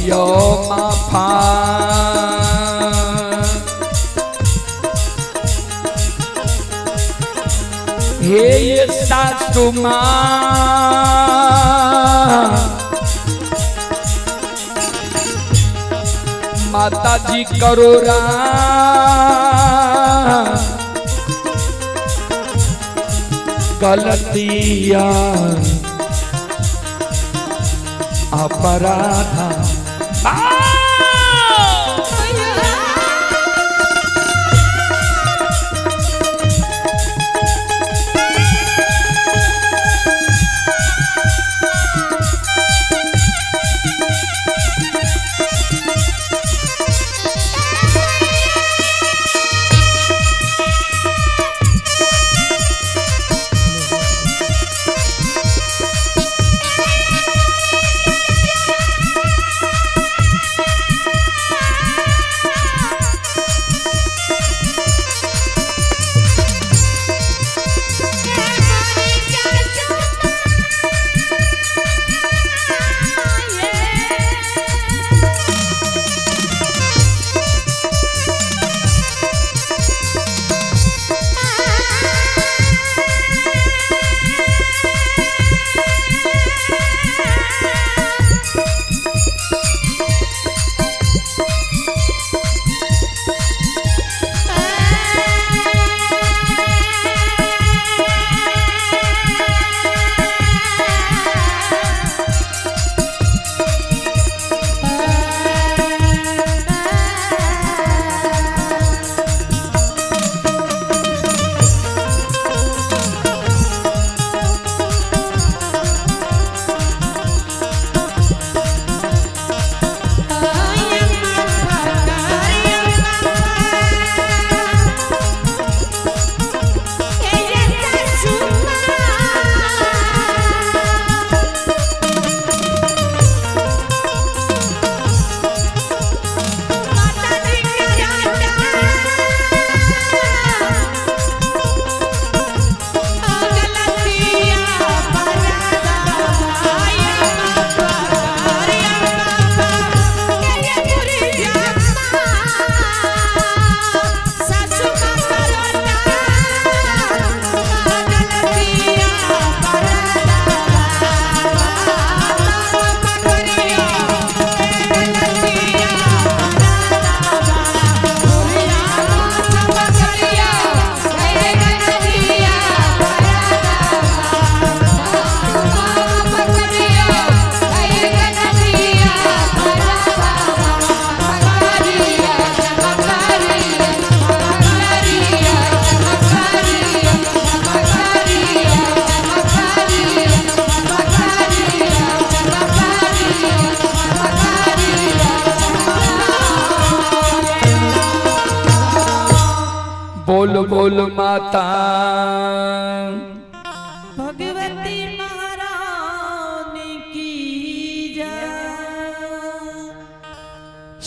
करियो माफा हे ये सासु माता जी करो गलतिया अपराधा बोल बोल माता भगवती महारानी की जय।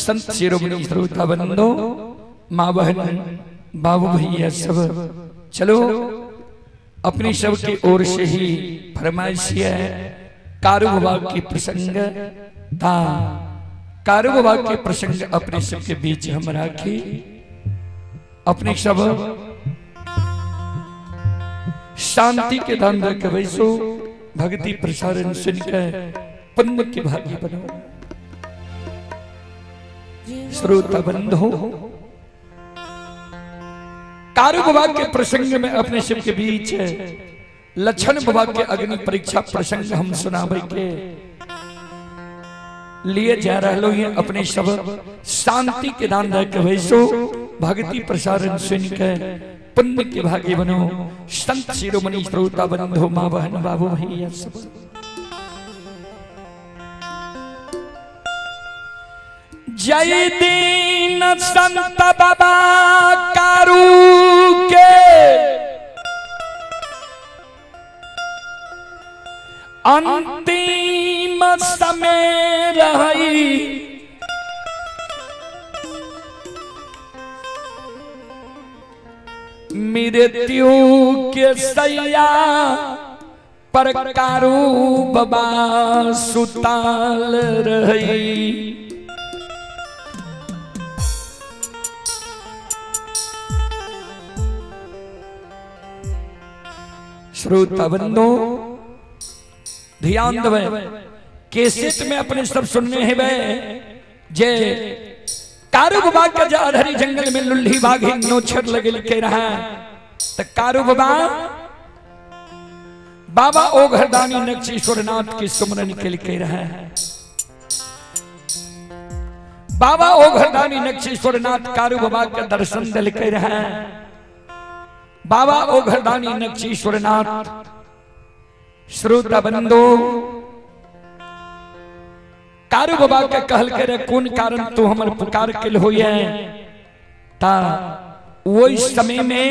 संत शिरोमणि श्रोता बंदो माँ बहन बाबू भैया सब चलो अपनी सब की ओर से ही फरमाइश है कारु विभाग के प्रसंग था। कारु विभाग के प्रसंग अपने सब के बीच हम राखी अपने सब शांति के दान रख वैसो भक्ति प्रसारण सुनकर पुण्य के भागी बनो। श्रोता बंधो कारु विभाग के प्रसंग में अपने शिव के बीच लक्षण विभाग के अग्नि परीक्षा प्रसंग हम सुनावे के लिए जा रहा ये अपने सब शांति के दान रख वैसो भक्ति प्रसारण सुनकर पुण्य के भागी बनो। संत शिरोमणि श्रोता बंधु माँ बहन बाबू भैया सब जय दीन संत बाबा कारु के अंतिम समय रही मृत्यु के सैया पर कारु बाबा सुताल रही। श्रोता बंदो ध्यान देवे कैसेट में अपने सब सुनने हैं वे जे कारू बाबा का जा अधरी जंगल में लुल्ही बाघ नोछर लगे लिखे रहा तो कारू बाबा बाबा ओघरदानी नक्षीश्वरनाथ के सुमरन के लिखे रहा है। बाबा ओघरदानी नक्षीश्वरनाथ कारू बाबा का दर्शन दिल के रहा है। बाबा ओघरदानी नक्षीश्वरनाथ श्रोता बंदो कारू बाबा के कहल करे कौन कारण तू हमर पुकार के होइए ता वो इस समय में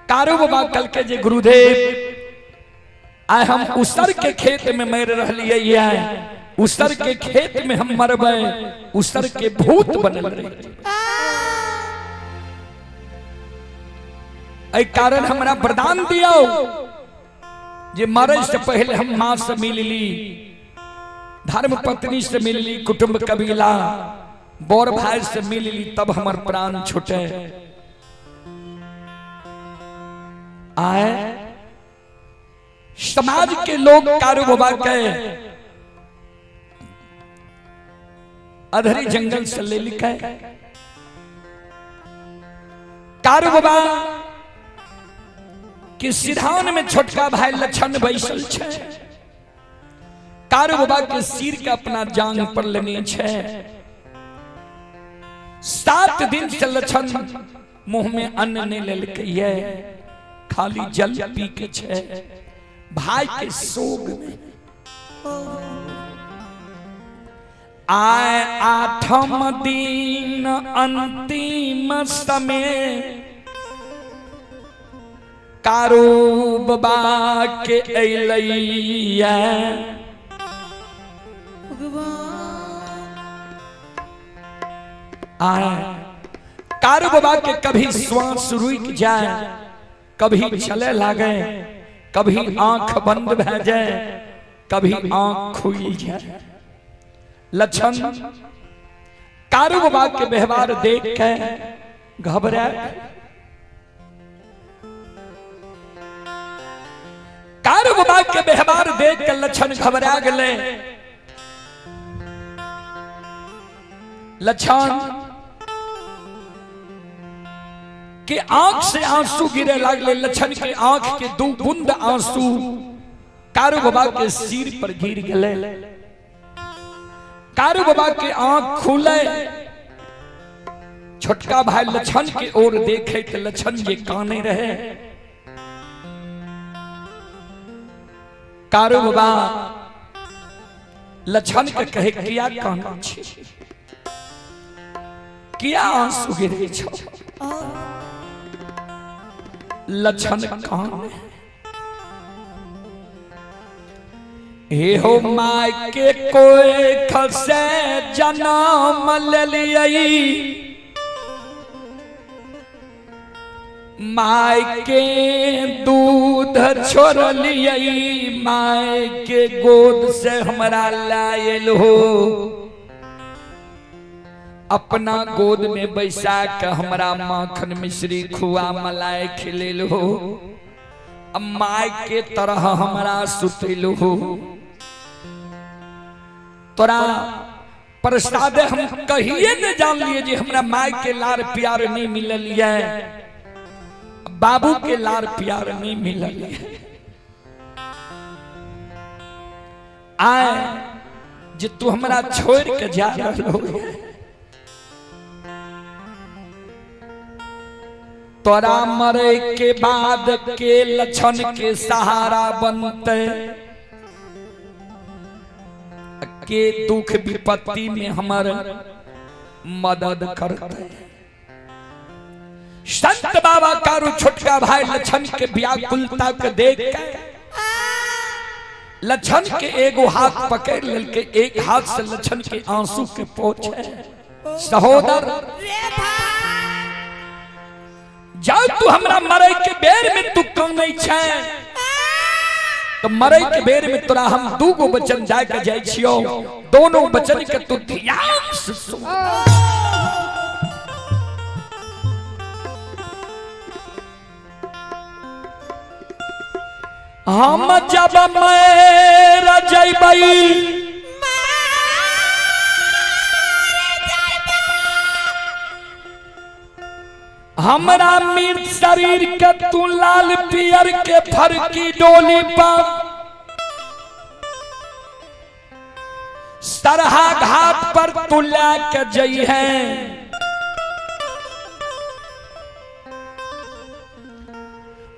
कारू बाबा कल के जे गुरुदेव आए हम उसर के खेत में मर रहिए उसर के खेत में हम मरबे उसर के भूत बनल रहे ऐ कारण हमरा वरदान दियो जे मरे से पहले हम मां से मिल ली धर्म पत्नी से मिल ली कुटुंब कबीला बोर भाई से मिल ली तब हमार प्राण छूटे आए समाज के लोग कारू बाबा के अधरी जंगल से ले लिखे कारू बाबा कि सिरहान में छोटका भाई लक्षण बैसल छे कारू बाबा के सिर के अपना जांग पर लेने छे 7 दिन से लक्षण मुंह में अन्न नहीं ले लिखे खाली जल पी के छे भाई के सोग में आए 8म दिन अंतिम समय कारू बाबा के अइलैया आए कारू बाबा के कभी श्वास रुक जाए कभी चले लागे कभी आंख बंद भे जाए कभी आंख खुल जाए लक्षण कारू बाबा के व्यवहार देख के घबरा कारू बाबा के व्यवहार देख के लक्षण घबरा गए लक्षण के आंख से आंसू गिरे लगले लक्षण के आंख के 2 बूंद आंसू कारू बाबा के सिर पर गिर गए कारू बाबा के आंख खुले छोटका भाई लक्षण के ओर देखे तो लक्षण ये काने रहे कारू बाबा लक्षण के कहे किया काना छी किया आंसू गिरे छो लक्षण कान हे हो माय के कोई खसे जन्म ले लियई माय के दूध छोड़ लियई माय के गोद से हमरा लायल हो अपना गोद में बैसा के हमरा माखन मिश्री खुआ मलाई खिलेल हो माय के तरह हमरा सुतल हो तोरा प्रसाद हम कहिए न जान लिए जे हमरा माय के लार प्यार नहीं मिलल है बाबू के लार प्यार नहीं मिलल है आए जे तू हमरा छोड़ के जा रहलो तोरा मरे के बाद के लक्षण के सहारा बनते के दुख विपत्ति में हमार मदद करते संत बाबा कारू छोटका भाई लक्षण के व्याकुलता के देख के लक्षण के एगो हाथ पकड़ लेके एक हाथ से लक्षण के आंसू के पोंछे सहोदर जाओ तू हमरा मरे के बेर में तू कानै छै तो मरे के बेर में तोरा हम 2 गो वचन जाय के जाय छियो दोनों वचन के तू ध्यान से सुन हम जब मैं जैबई हमरा मृत शरीर के तू लाल पियर के फरकी डोली पर सरहा घाट पर तू लेके जई है।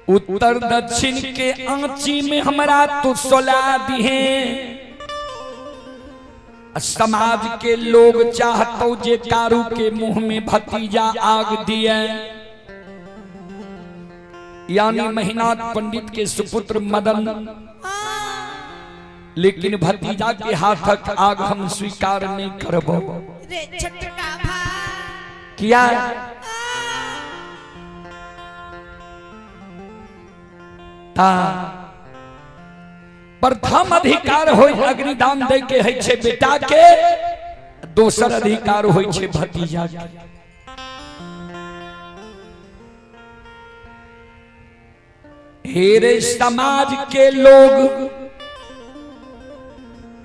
उत्तर दक्षिण के आंची में हमरा तू सोला दिहे। समाज के लोग चाहतो जे कारू के मुंह में भतीजा आग दिए, यानी महीनाथ पंडित के सुपुत्र मदन, लेकिन भतीजा के हाथक आग हम स्वीकार नहीं करबो। किया ता प्रथम अधिकार होय अग्निदान दे के है छे बेटा के, दोसर अधिकार होय छे भतीजा के। हेरे समाज के लोग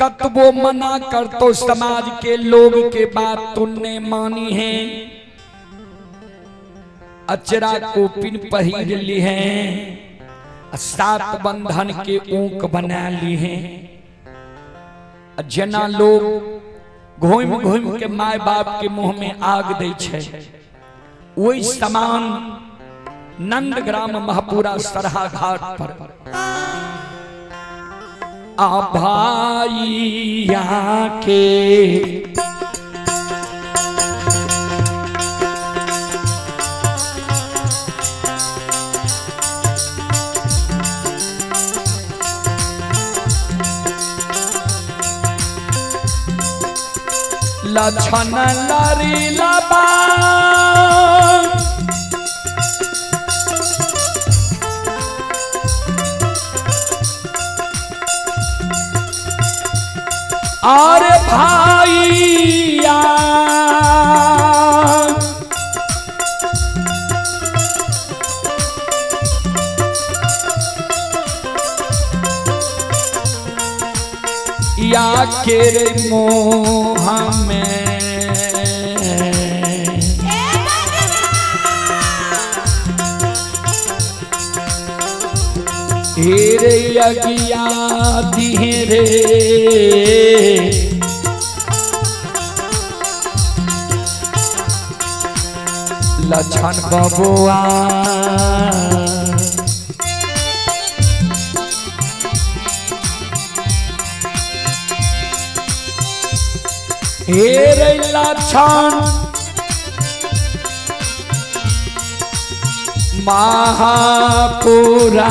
कतबो मना कर तो समाज के लोग के बात तूने मानी है। अचरा को पिन पहिर ली है, 7 बंधन के ऊंक बना ली हैं। जना लोग घोम घोम के माय बाप के मुंह में आग दे छे, वही समान नंदग्राम महपुरा सरहा घाट पर आ भाइया के लछन लारी लाबा और भाइया या के मोह में हेरे अगिया दिहरे लछन बबुआ हेरे लछन महापुरा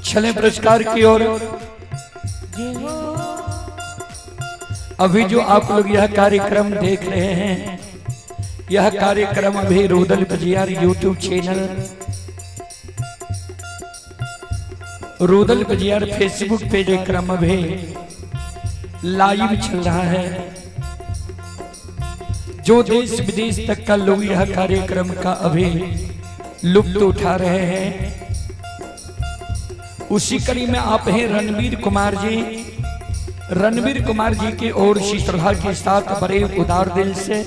चले पुरस्कार की ओर। अभी जो आप लोग यह कार्यक्रम देख रहे हैं, यह कार्यक्रम अभी Rudal Bajiyar YouTube channel, Rudal Bajiyar Facebook page क्रम अभी लाइव चल रहा है। जो देश विदेश तक का लोग यह कार्यक्रम का अभी लुत्फ उठा रहे हैं, उसी कड़ी में आप हैं रणवीर कुमार जी। रणवीर कुमार जी की ओर से श्रद्धा के साथ बड़े उदार दिल से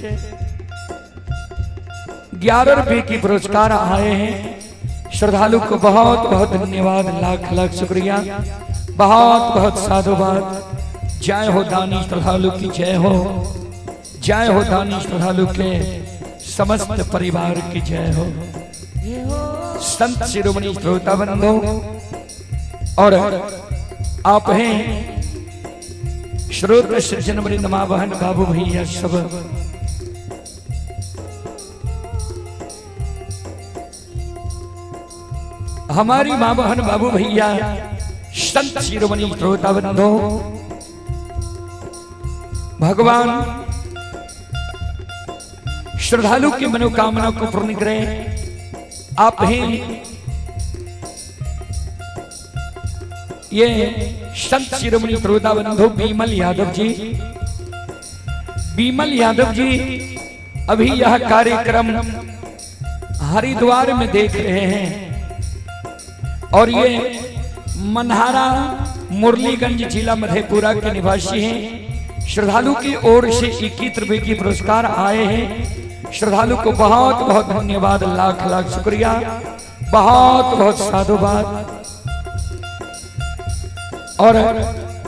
11 रुपए की पुरस्कार आए हैं। श्रद्धालु को बहुत बहुत धन्यवाद, लाख लाख शुक्रिया, बहुत बहुत साधुवाद। जय हो दानी श्रद्धालु की जय हो, जय हो दानी श्रद्धालु के समस्त परिवार की जय हो। संत शिरोमणि श्रोता बंधु और आप हैं श्रोत सज्जन वृंद मां बहन बाबू भैया सब। हमारी मां बहन बाबू भैया संत शिरोमणि श्रोता बंधु भगवान श्रद्धालु की मनोकामना को पूर्ण करें। आप हैं ये संत शिरोमणि श्रोता बंधु बीमल यादव जी। बीमल यादव जी अभी यह कार्यक्रम हरिद्वार में देख रहे हैं और ये मनहारा मुरलीगंज जिला मधेपुरा के निवासी हैं। श्रद्धालु की ओर से 21 रुपए की पुरस्कार आए हैं। श्रद्धालु को बहुत बहुत धन्यवाद, लाख लाख शुक्रिया, बहुत बहुत साधुवाद। और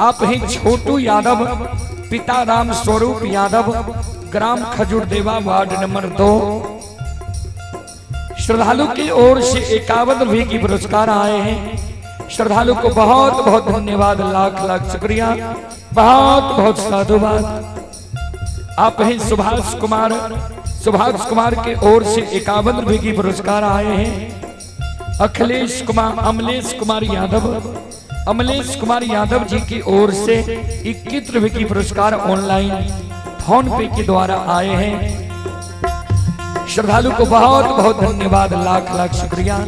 आप हैं छोटू यादव, पिता राम स्वरूप यादव, ग्राम खजूर देवा, वार्ड नंबर 2। श्रद्धालु की ओर से 51 रुपए की पुरस्कार आए हैं। श्रद्धालु को बहुत बहुत धन्यवाद, लाख लाख शुक्रिया, बहुत बहुत साधुवाद। आप हैं सुभाष कुमार। सुभाष कुमार के ओर से 51 रुपए की पुरस्कार आए हैं। अखिलेश कुमार, अमलेश कुमार यादव, अमलेश कुमार यादव जी की ओर से 21 रुपए की पुरस्कार ऑनलाइन फोन पे के द्वारा आए हैं। श्रद्धालु को बहुत बहुत धन्यवाद, लाख लाख शुक्रिया,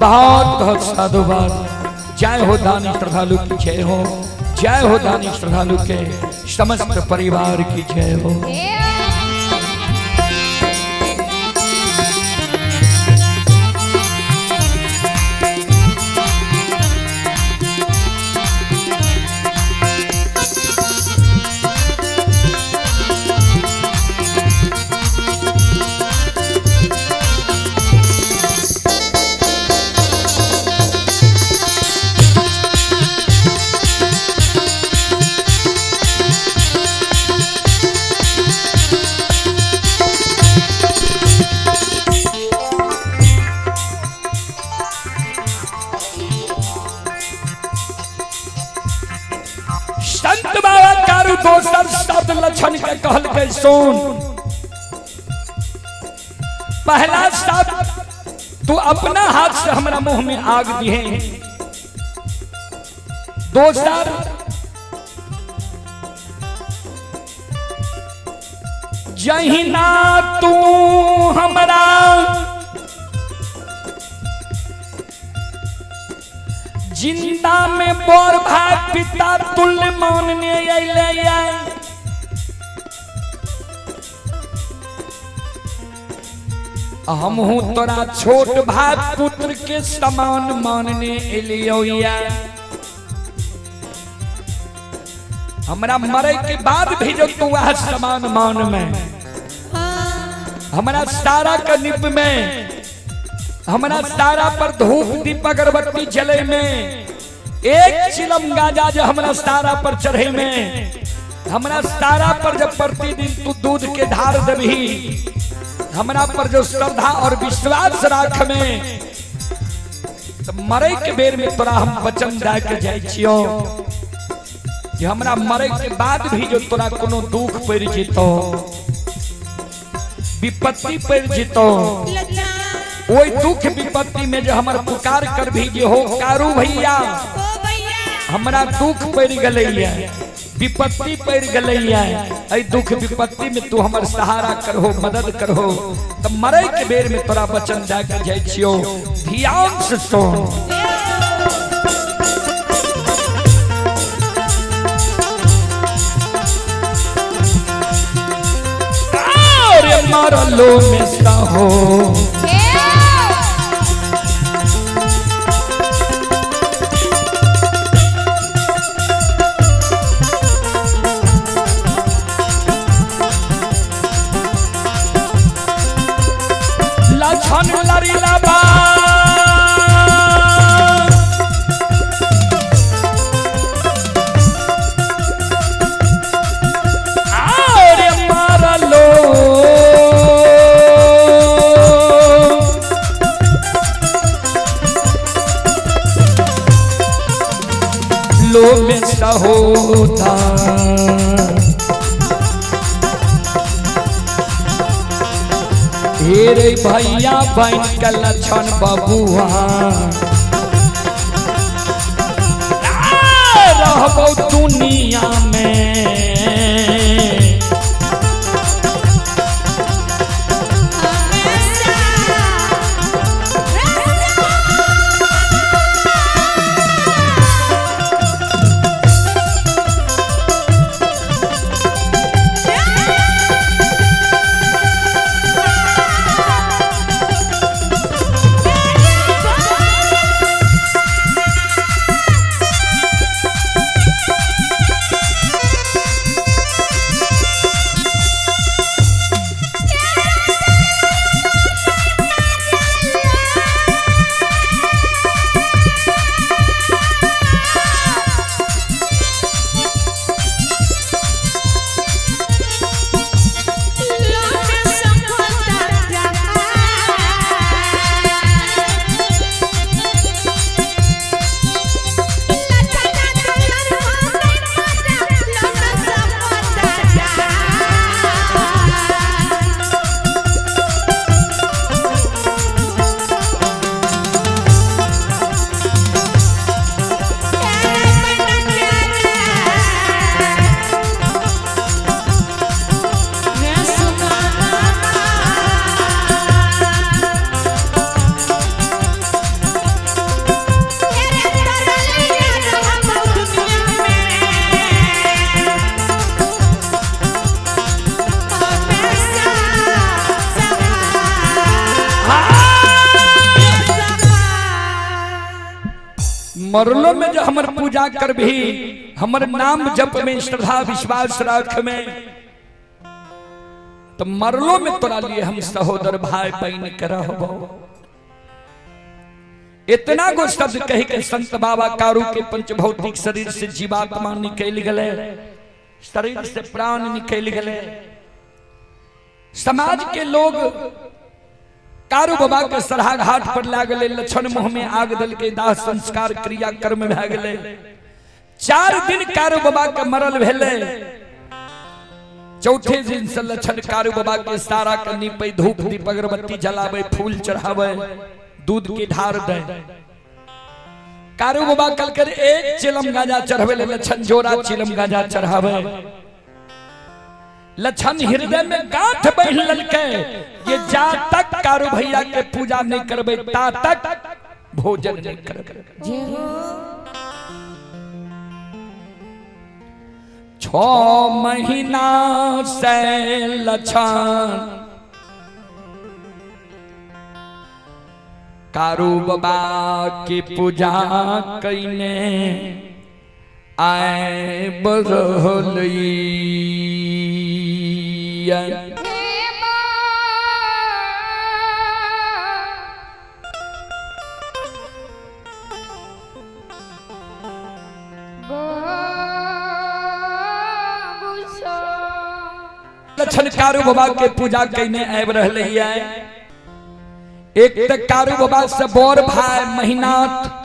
बहुत बहुत साधुवाद। जय हो दानी श्रद्धालु की जय हो, जय हो दानी श्रद्धालु के समस्त परिवार की जय हो। संत बाबा कारू दोसर शब्द लक्षण के कहल के सुन। पहला शब्द तू अपना हाथ से हमारा मुंह में आग दिए। दोसर जहिना तू हमारा जिंदा में बोर भाई पिता तुल्य मानने अइले। हम हूं तोरा छोट भाई पुत्र के समान मानने अइलिया। हमरा मरे के बाद भी जो तू वह समान मान में, हमारा सारा का निप में, हमारा सारा पर धूप दीप अगरबत्ती जले में, एक चिलम गांजा जो हमारा सारा पर चढ़े में, हमारा सारा पर जब प्रतिदिन तू दूध के धार देबही, हमारा पर जो श्रद्धा और विश्वास राख में, तो मरे के बेर में तोरा हम वचन दे के जाय छियो कि हमरा मरे के बाद भी जो तोरा कोनो दुख पड़ जेतो, विपत्ति पड़ जेतो, वही दुख विपत्ति में जो हमार पुकार कर भी जे हो कारू भैया हमारा दुख पड़ गलैया विपत्ति पड़ गलैया ऐ दुख विपत्ति में तू हमार सहारा करहो मदद करहो तब मरे के बेर में तोरा वचन जाके जाय छियो ध्यान से सुन अरे मरलो में सहो लछन लरी लबा अरे मारलो लो में सहोता रे भैया बन के लछन बबुआ रहबो दुनिया में मरलो में जो हमर पूजा कर भी हमर नाम जप में श्रद्धा विश्वास राख में तो मरलो में तोरा लिए हम सहोदर भाई बहन कर रहबो इतना गो शब्द कह के संत बाबा कारू के पंचभौतिक शरीर से जीवात्मा निकल गए शरीर से प्राण निकल गए समाज के लोग कारू बाबा के सरहा घाट पर लागले लछन मुह में आग दल के दाह संस्कार क्रिया कर्म भ गए 4 दिन कारू बाबा के मरल भेले चौथे दिन से लछन कारू बाबा के सारा कन्नी पे धूप दीप अगरबत्ती जलावे फूल चढ़ावे दूध की ढार दे कारू बाबा कल कर एक चिलम गांजा चढ़ावे लछन जोरा चिलम गांजा चढ़ावे लछन हृदय में गांठ बह ललके ये जा तक कारू भैया के पूजा नहीं करबे ता तक भोजन नहीं करबे 6 महीना से लछन कारू बाबा की पूजा कईने आए बरहलई लछन कारू बाबा के पूजा कईने आब रहले है एक तक कारू बाबा से बोर भाई महीनाथ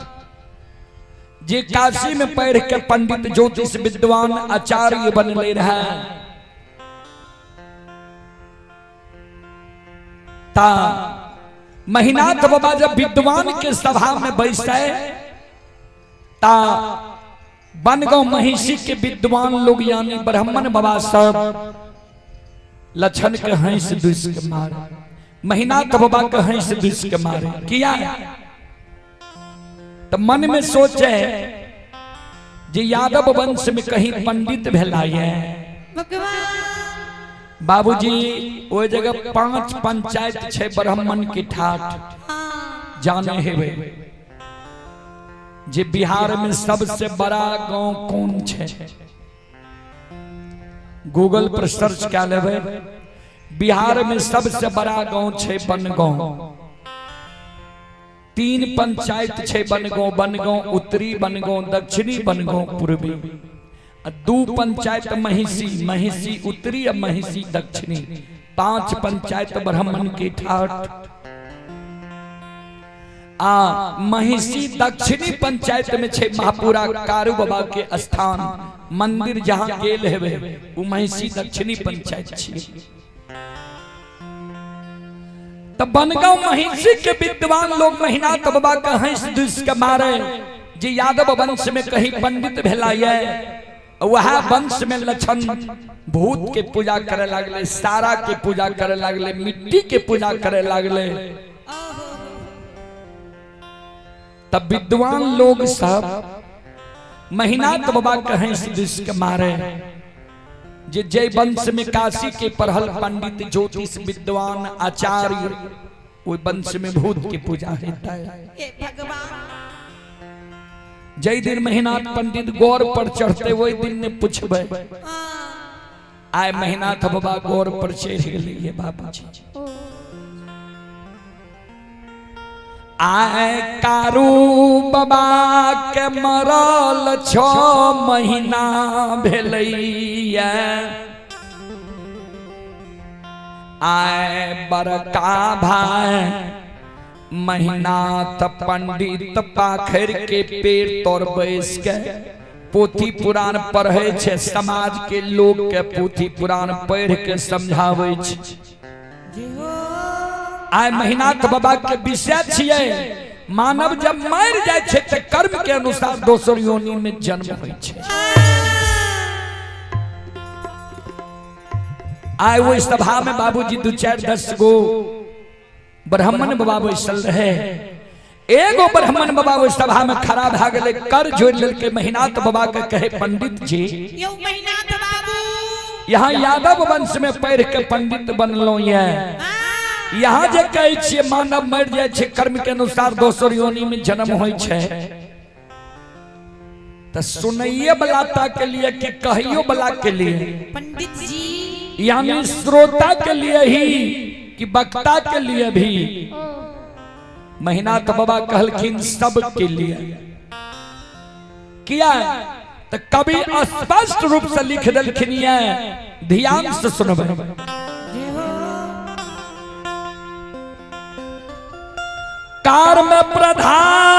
जे काशी में पढ़ के पंडित ज्योतिष विद्वान आचार्य बनले रहा ता महीनाथ बाबा जब विद्वान के सभा में बैठे ता बनगांव महिषी के विद्वान लोग यानी ब्राह्मण बाबा सब लक्षण के हंस दुष्ट के मारे, महीनाथ बाबा के हंस दुष्ट के मारे किया। तो मन में सोचे जे यादव वंश में कहीं पंडित भेलाए बाबूजी वो जगह 5 पंचायत 6 ब्राह्मण के ठाठ जाने हेवे जे बिहार में सबसे बड़ा गांव कौन छे, गूगल पर सर्च कर लेवे। बिहार में सबसे बड़ा गांव छे बनगांव, 3 पंचायत 6 बनगांव, बनगांव उत्तरी, बनगांव दक्षिणी, बनगांव पूर्वी, 2 पंचायत महिषी, महिषी उत्तरी और महिषी दक्षिणी, 5 पंचायत ब्राह्मण के ठाठ। महिषी दक्षिणी पंचायत में 6 महापुरा कारू बाबा के स्थान मंदिर जहां गेल हेवे वो महिषी दक्षिणी पंचायत छी। तब बनगांव महिषी के विद्वान लोग महीनाथ बाबा का हंस दुष्ट के मारे जे यादव वंश में कहीं पंडित भेलाए, वह वंश में लक्षण भूत के पूजा करे लगले, सारा के पूजा करे लगले, मिट्टी के पूजा करे लगले। तब विद्वान लोग सब महीनाथ बाबा कहें दुष्ट के मारे जे जय वंश में काशी के पढ़ल पंडित ज्योतिष विद्वान आचार्य वो वंश में भूत की पूजा होता है। जय दिन महीनाथ पंडित गौर पर चढ़ते वही दिन ने पूछबे आय महीनाथ बाबा गौर पर चढ़ गए बाबा जी, आय कारू बाबा के मरल 6 महीना भेलैया, आय बड़का भाई महीनाथ पंडित पाखर के पेड़ तोड़ बैस के पोथी पुराण पढ़े छे, समाज के लोग के पोथी पुराण पढ़ के समझावे छे। आय महीनाथ बाबा के विषय छिए मानव जब मर जाए छे तो कर्म के अनुसार दोसर योनि में जन्म होय छे। आय वो सभा में बाबूजी 2-4-10 गो ब्राह्मण बाबा बैसल रहे, एगो ब्राह्मण बाबा वो सभा में खड़ा भ गेले, कर जोड़ लेके महीनाथ बाबा के कहे पंडित जी यो महीनाथ बाबू यहाँ यादव वंश में पढ़ के पंडित बनलो ये, यहाँ जे कहे छे मानव मर जाए छे कर्म के अनुसार दोसर योनि में जन्म होय छे, तो सुनइए बलाता के लिए कि कहियो बला के लिए पंडित जी यानी श्रोता के लिए ही कि वक्ता के लिए भी महीनाथ बाबा कहलखिन सब के लिए किया। तो कभी स्पष्ट रूप से लिख देलखिन ये, ध्यान से सुनबे। कर्म प्रधान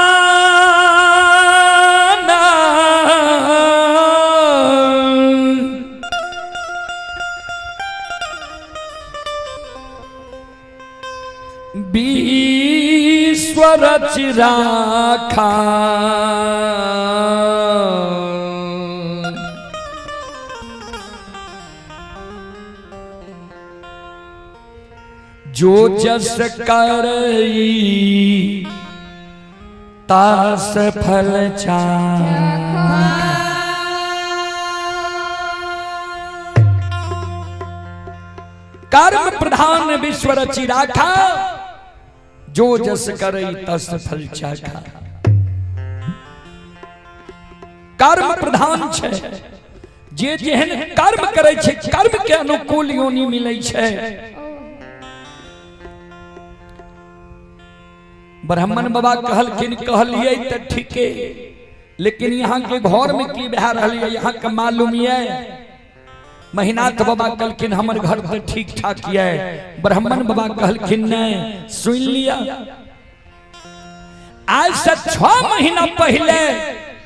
विश्व रच राखा, जो जस करई तास फल चाखा। कर्म प्रधान विश्व रचि राखा, जो जस करई तस फल चाखा। कर्म प्रधान छे, जे जेहन कर्म करे छे कर्म के अनुकूल योनि मिलै छे। ब्राह्मण बाबा कहलखिन कहलिए तो ठीके, लेकिन यहाँ के घर में की बह रही है यहाँ का मालूम है। महीनाथ बाबा कहलखिन हमर घर तो ठीक ठाक है। ब्राह्मण बाबा कहलखिन नहीं, सुन लिया आज से 6 महीना पहले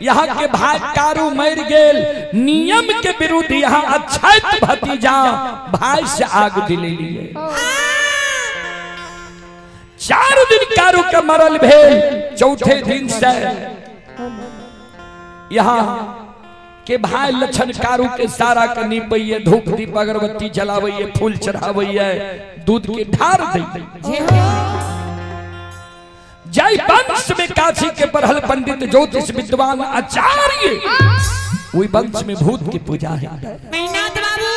यहाँ के भाई कारू मर गेल, नियम के विरुद्ध यहाँ अछैत भतीजा भाई से आग दिले लिए। 4 दिन कारू का मरल भेल, चौथे दिन से यहाँ के भाई लक्षण कारू के सारा के नीपैये, धूप दीप अगरबत्ती जलावैये, फूल चढ़ावैये, दूध के ढार दै। जय वंश में काशी के पढ़ल पंडित ज्योतिष विद्वान आचार्य, वही वंश में भूत की पूजा है। मेहनाथ बाबू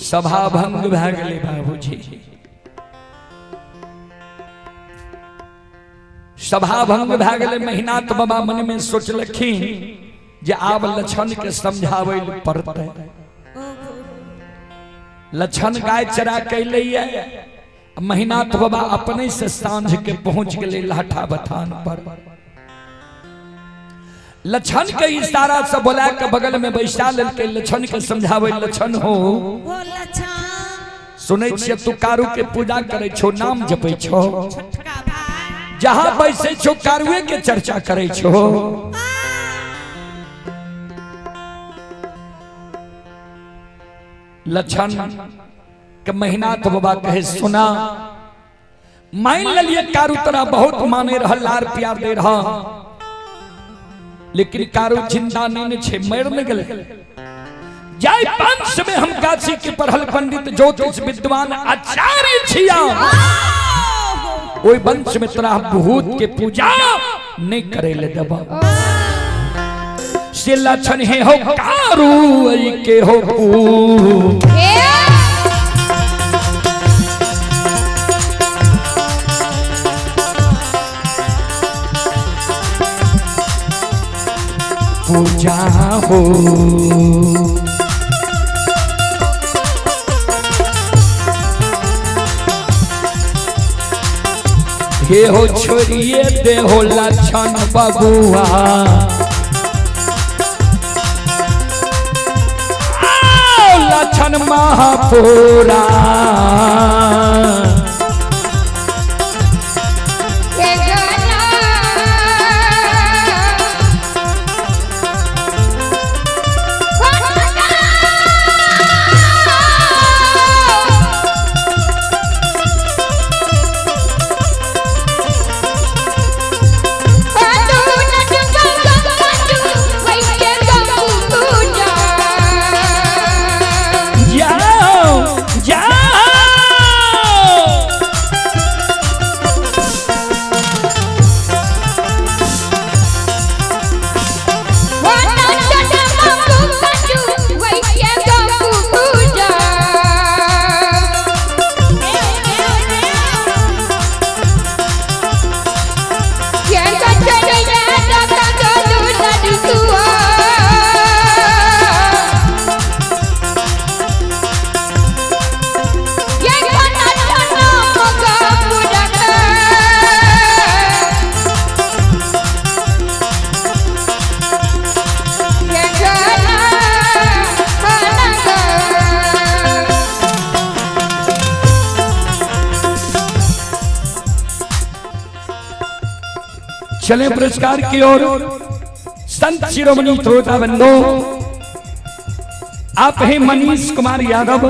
सभा भंग भए गेलै बाबूजी, सभा भंग भए गेलै। मेहनाथ बाबा मन में सोचलखिन जे आब लक्षण के समझाबै पड़तै। लक्षण गाय चरा के लैया, मेहनाथ बाबा अपने से सांझ के पहुंच गए लाठा बथान पर। लक्षण के इशारा से बोला के बगल में बैसा लेके लक्षण के समझावे। लक्षण हो सुनै छियै तू कारू के पूजा करे छो, नाम जपै छो, जहां बैसे छो कारुए के चर्चा करे छो। लक्षण के मेहनाथ बाबा कहे सुना, मान लिये कारू तोरा बहुत माने रहा, लार प्यार दे रहा, लेकिन कारू जिंदा नहीं छे, मर न गए। जय वंश में हम काशी के पढ़ल पंडित ज्योतिष विद्वान आचार्य छिया, ओई वंश में तोरा भूत के पूजा नहीं करे ले देबा। से लक्षण है हो कारू आई के हो पूजा हो। हे हो छोड़िए दे हो लक्षण बबुआ, लक्षण महापुरा चले पुरस्कार की ओर। संत शिरोमणि श्रोता बंधु, आप हैं मनीष कुमार यादव,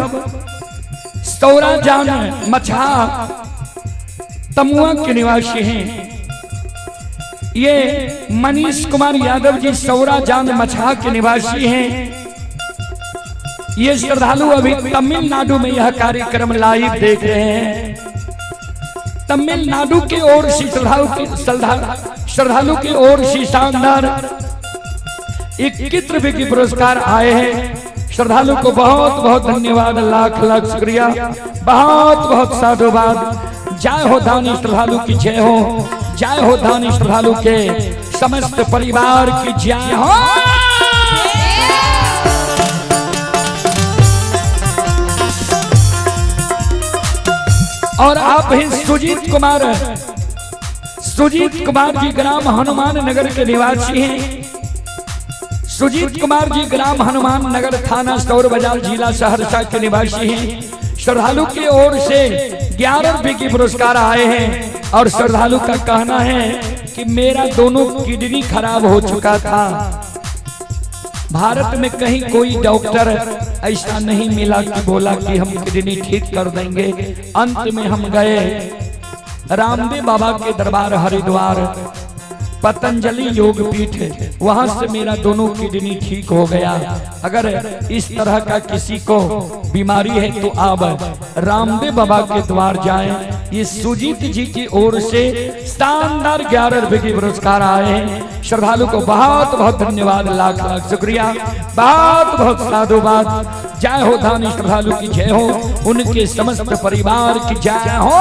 सौरा जान मछा तमुआ के निवासी हैं। ये मनीष कुमार यादव जी सौरा जान मछा के निवासी हैं। ये श्रद्धालु अभी तमिलनाडु में यह कार्यक्रम लाइव देख रहे हैं। तमिलनाडु की ओर से श्रद्धालु की ओर से शानदार 21 की पुरस्कार आए हैं। श्रद्धालु को बहुत बहुत धन्यवाद, लाख लाख शुक्रिया, बहुत बहुत साधुवाद। जय हो दानी श्रद्धालु की जय हो, जय हो दानी श्रद्धालु के समस्त परिवार की जय हो। और आप हैं सुजीत कुमार जी ग्राम हनुमान नगर के निवासी हैं। सुजीत कुमार जी ग्राम हनुमान नगर थाना सौर बाजार जिला सहरसा के निवासी हैं। श्रद्धालु की ओर से 11 रुपए की पुरस्कार आए हैं। और श्रद्धालु का कहना है कि मेरा दोनों किडनी खराब हो चुका था, भारत में कहीं कोई डॉक्टर ऐसा नहीं मिला कि बोला कि हम किडनी ठीक कर देंगे। अंत में हम गए रामदेव बाबा के दरबार हरिद्वार, पतंजलि योग पीठ, वहां से मेरा दोनों किडनी ठीक हो गया। अगर इस तरह का किसी को बीमारी है तो आप रामदेव बाबा के द्वार जाएं। ये सुजीत जी की ओर से शानदार 11 रुपए के पुरस्कार आए हैं। श्रद्धालु को बहुत बहुत धन्यवाद, लाख लाख शुक्रिया, बहुत बहुत साधुवाद। जय हो धानी श्रद्धालु की जय हो, उनके समस्त परिवार की जय हो।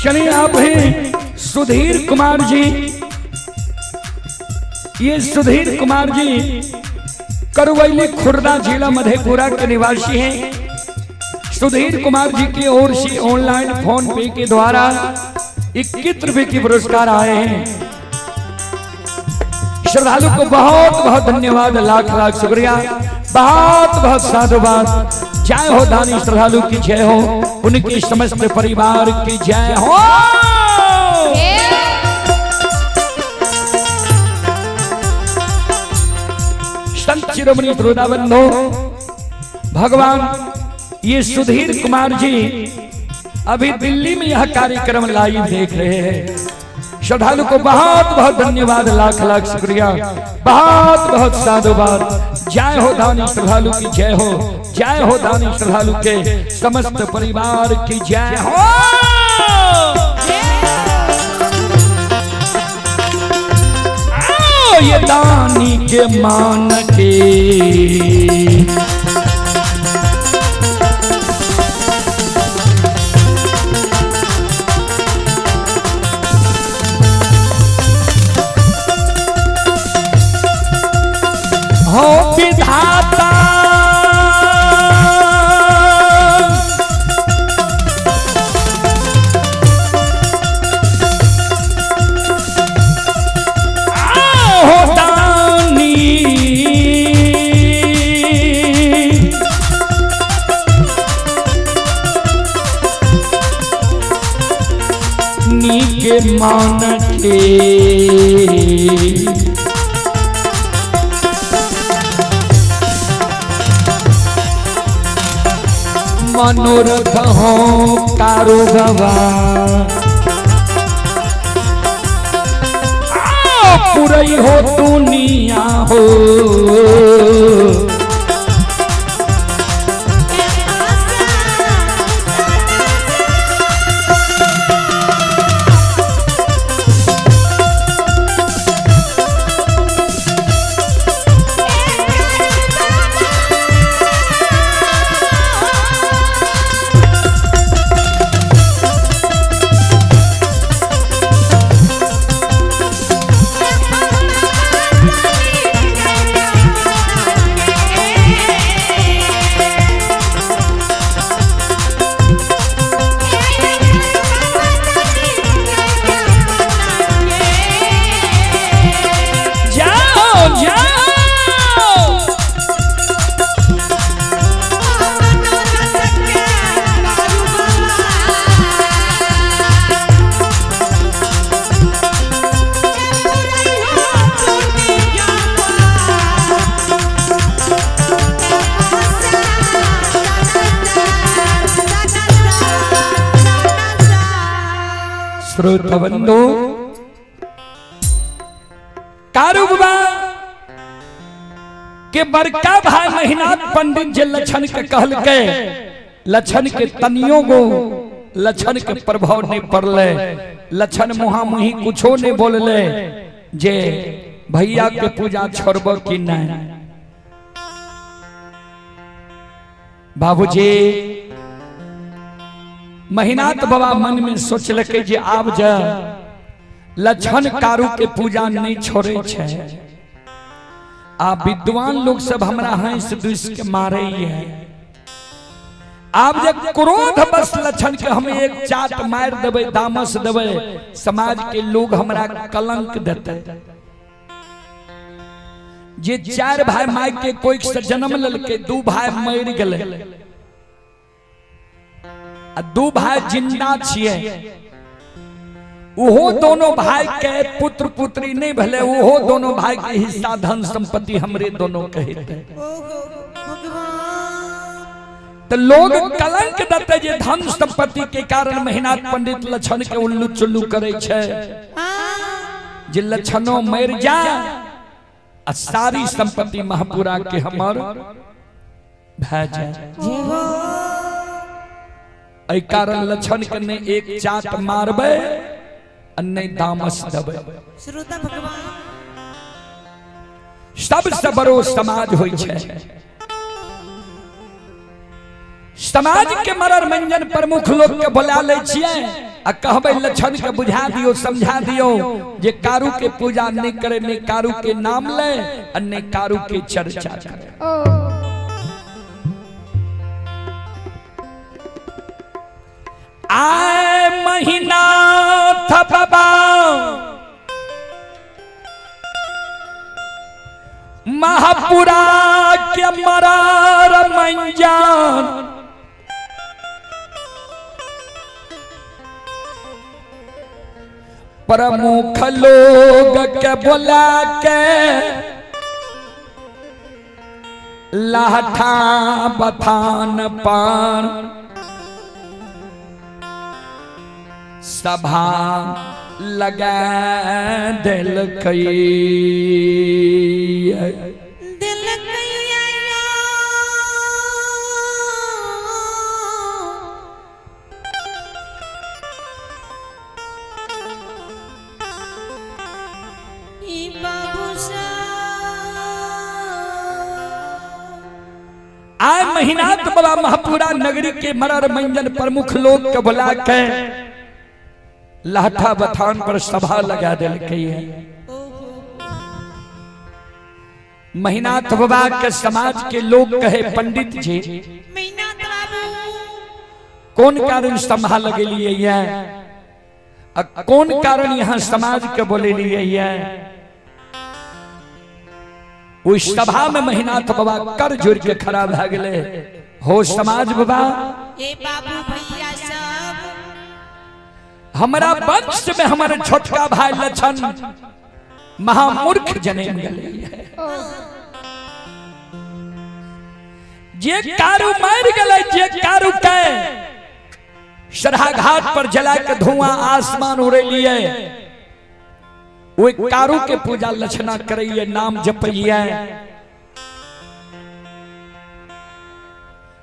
चलिए आप हैं सुधीर कुमार जी। ये सुधीर कुमार जी करवैली खुर्दा जिला मधेपुरा के निवासी हैं। सुधीर कुमार जी की ओर से ऑनलाइन फोन पे के द्वारा 21 रुपए के पुरस्कार आए हैं। श्रद्धालु को बहुत बहुत धन्यवाद, लाख लाख शुक्रिया, बहुत बहुत साधुवाद। जय हो दानी श्रद्धालु की जय हो, उनके समस्त परिवार की जय हो। संत शिरोमणि वृंदावनो भगवान, ये सुधीर कुमार जी अभी दिल्ली में यह कार्यक्रम लाइव देख रहे हैं। श्रद्धालु को बहुत बहुत धन्यवाद, लाख लाख शुक्रिया, बहुत बहुत साधुवाद। जय हो दानी श्रद्धालु की जय हो, जय हो दानी श्रद्धालु के समस्त परिवार की जय हो। ये दानी के मान के हो विधाता, हो दानी, नी के मान के मनोरथ हो कारो गवा, पुरई हो दुनिया हो। श्रोतबंधु कारू बाबा के बड़का भाई महीनाथ पंडित जे लक्षण के कहल के लक्षण के तनियों को लक्षण के प्रभाव नहीं पड़ले लक्षण मुहा मुही कुछो नहीं बोलले जे भैया के पूजा छोड़ब कि नहीं। बाबूजी महीनाथ बाबा मन में सोचल के जे आब जा लक्षण कारू के पूजा नहीं छोड़े छे आ विद्वान लोग सब हमरा हंस दुस के मारे है। आप जब क्रोध बस लक्षण के हमें एक चाट मार देवे दामस देवे समाज के लोग हमरा कलंक देते। जे 4 भाई माई के कोई से जन्म ललके 2 भाई मर गए आ 2 भाई जिंदा छिए ओहो दोनों भाई के पुत्र पुत्री नहीं भले ओहो दोनों भाई के हिस्सा धन संपत्ति हमरे दोनों के हिस्से तो लोग कलंक देते जे धन संपत्ति के कारण महीनाथ पंडित लक्षण के उल्लू चुल्लू करे छे जे लक्षणों मर जा आ सारी संपत्ति महापुरा के हमर भै जाए एहि कारण लक्षण के ने एक चाट मारबे अन्य दामस दबे। श्रोता भगवान सबसे बड़ो समाज होई छे समाज के मरर मंजन प्रमुख लोग के बुला ले छिए आ कहबे लक्षण के बुझा दियो समझा दियो जे कारू के पूजा नहीं करे ने कारू के नाम ले अन्य कारू के चर्चा करे। आए महीनाथ बाबा महापुरा के मरार मंजान प्रमुख लोग के बुला के लाठा बथान पर सभा लगा दिल कई दिल आय महीनाथ बाबा महापुरा नगरी के मरर मंजन प्रमुख लोग के बुला के लाठा बथान पर सभा लगा दिल कई है। महीनाथ बाबा के समाज के लोग कहे पंडित जी महीनाथ बाबू कौन कारण सभा लगे लिए कौन कारण यहाँ समाज के बोले लिए उस सभा में महीनाथ बाबा कर जोड़ के खड़ा भ गए हो समाज बाबा ए बाबू भैया सब हमारा वंश में हमारे छोटका भाई लक्षण महामूर्ख जन्म गए जे कारू मार गए जे कारू के सरहा घाट पर जला के धुआं आसमान उड़े लिए वो कारू के पूजा लक्षणा करिए नाम जपिए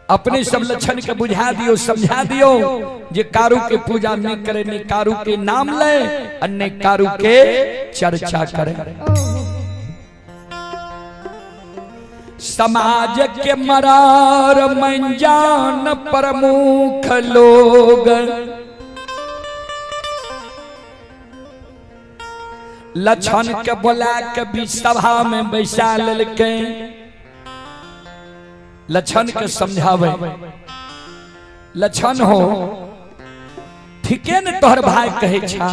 अपने सब लक्षण के बुझा दियो समझा दियो जे कारू के पूजा नहीं करे ने कारू के नाम ले अन्य कारू के चर्चा करे। समाज के मरार मंजान प्रमुख लोग लक्षण के बुला के भी सभा में बैसा ललके लक्षण के समझावे लक्षण हो ठीके ने तोहर भाई कहे छा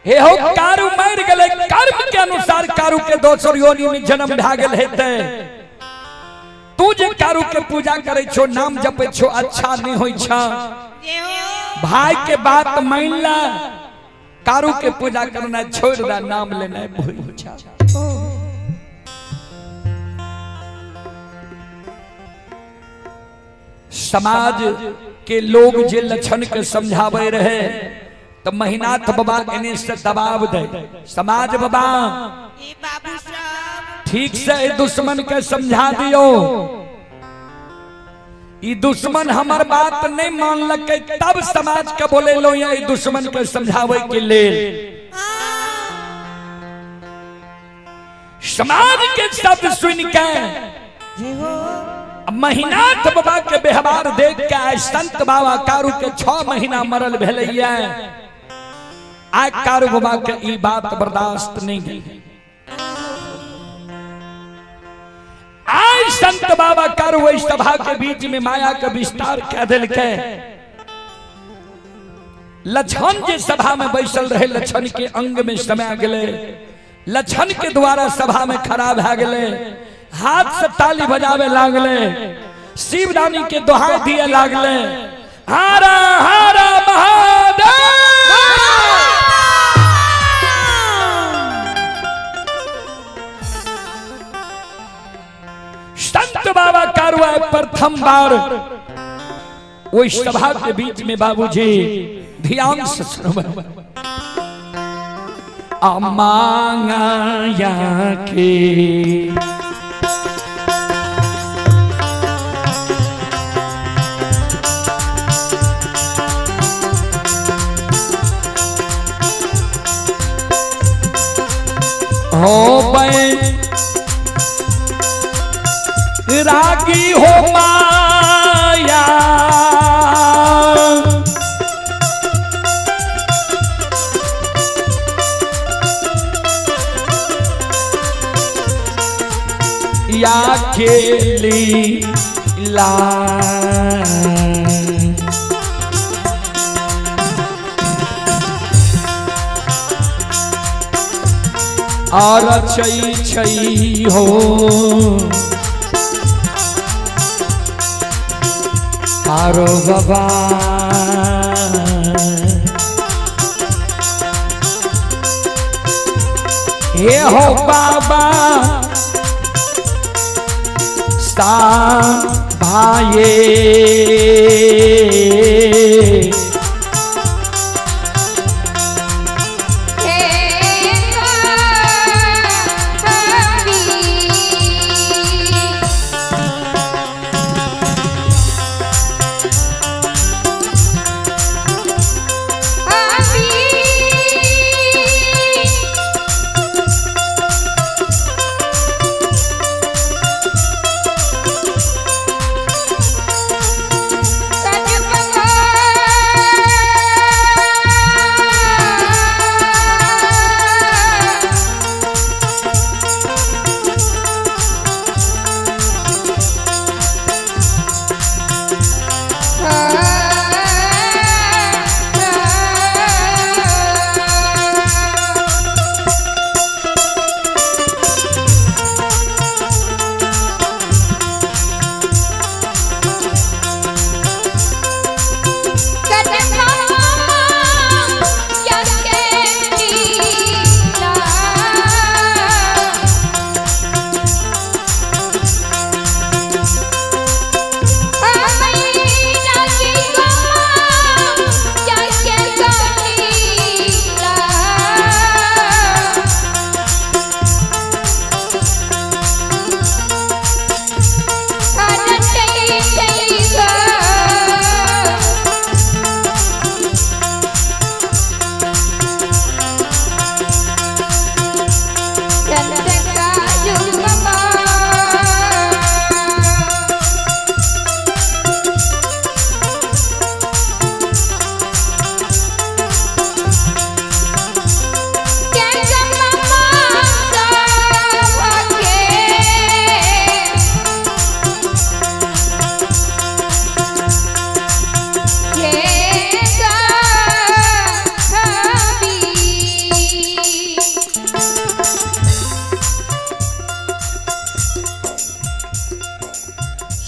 हे हो कारू मर गए कर्म के अनुसार कारू के दोसर योनि में जन्म भा गेल हेते तू जे कारू के पूजा करे छो नाम जपे छो अच्छा नहीं होई छा भाई के बात मान ला कारू के पूजा करना छोड़ दा नाम लेना भूल जा। समाज के लोग जे लक्षण के समझावे रहे तो महीनाथ बाबा इन्हें से दबाव दे समाज बाबा ए बाबू सब ठीक से दुश्मन के समझा दियो। ई दुश्मन हमार बात नहीं मान लगे तब समाज के बोले लो ये दुश्मन के समझावे के लेल समाज के शब्द सुन के जे हो महीनाथ बाबा के व्यवहार देख के संत बाबा कारू के 6 महीना मरल भेलैया। आ कारू बाबा के ई बात बर्दाश्त नहीं की। आज संत बाबा कारू वही सभा के बीच में माया का विस्तार कह दिल के लक्षण जे सभा में बैसल रहे लक्षण के अंग में समय गले लक्षण के द्वारा सभा में खड़ा भ गए हाथ से ताली बजावे लागले शिवदानी के दोहाई दिए लागले हारा हारा महादेव। संत बाबा कारवा प्रथम बार वो सभा के बीच में बाबूजी ध्यान से सुनो अमांगाया के हो रागी हो माया या खेली ला और छई छई हो आरो बाबा हे हो बाबा सा भाई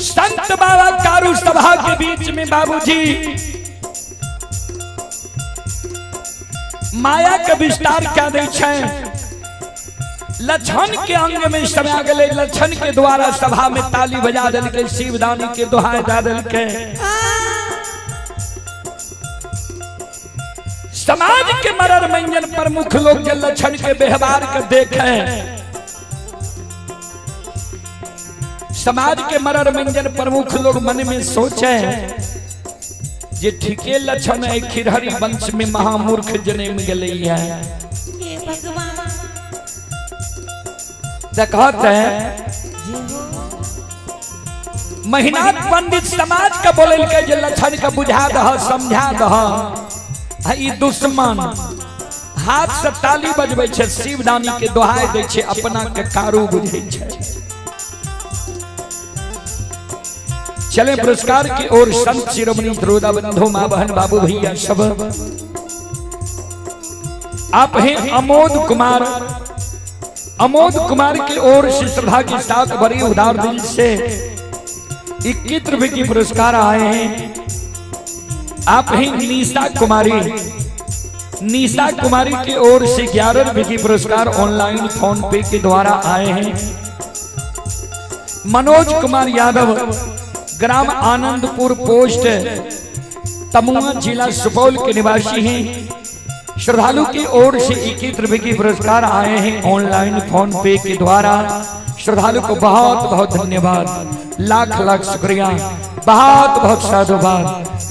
संत बाबा कारू सभा के बीच में बाबूजी माया के विस्तार क्या दे लक्षण के अंग में समा गए लक्षण के द्वारा सभा में ताली बजा दिल के शिवदानी के दोहाई दा दिल के समाज के मरर मंजन प्रमुख लोग जो लक्षण के व्यवहार के देखे, समाज के मरर मंजन प्रमुख लोग मन में सोचे जे ठीके लक्षण है खिरहरी वंश में महामूर्ख जन्म गई है। हे भगवान कहते हैं महिनाथ पंडित समाज का बोले के जे लक्षण का बुझा दह समझा दह। ई दुश्मन हाथ से ताली बजबै छे, शिवदानी के दोहाई दै छे, अपना के कारू बुझै छे। चले पुरस्कार की ओर संत शिरोमणि श्रोता बंधु मां बहन बाबू भैया सब। आप हैं अमोद कुमार। अमोद कुमार की ओर से श्रद्धा के साथ बड़ी उदार दिल से 21 रुपए की पुरस्कार आए हैं। आप हैं निशा कुमारी। निशा कुमारी की ओर से 11 रुपए की पुरस्कार ऑनलाइन फोन पे के द्वारा आए हैं। मनोज कुमार यादव ग्राम आनंदपुर पोस्ट तमुआ जिला सुपौल के निवासी हैं। श्रद्धालु की ओर से 21 रुपए की पुरस्कार आए हैं ऑनलाइन फोन पे के द्वारा। श्रद्धालु को बहुत बहुत धन्यवाद, लाख लाख शुक्रिया, बहुत बहुत साधुवाद।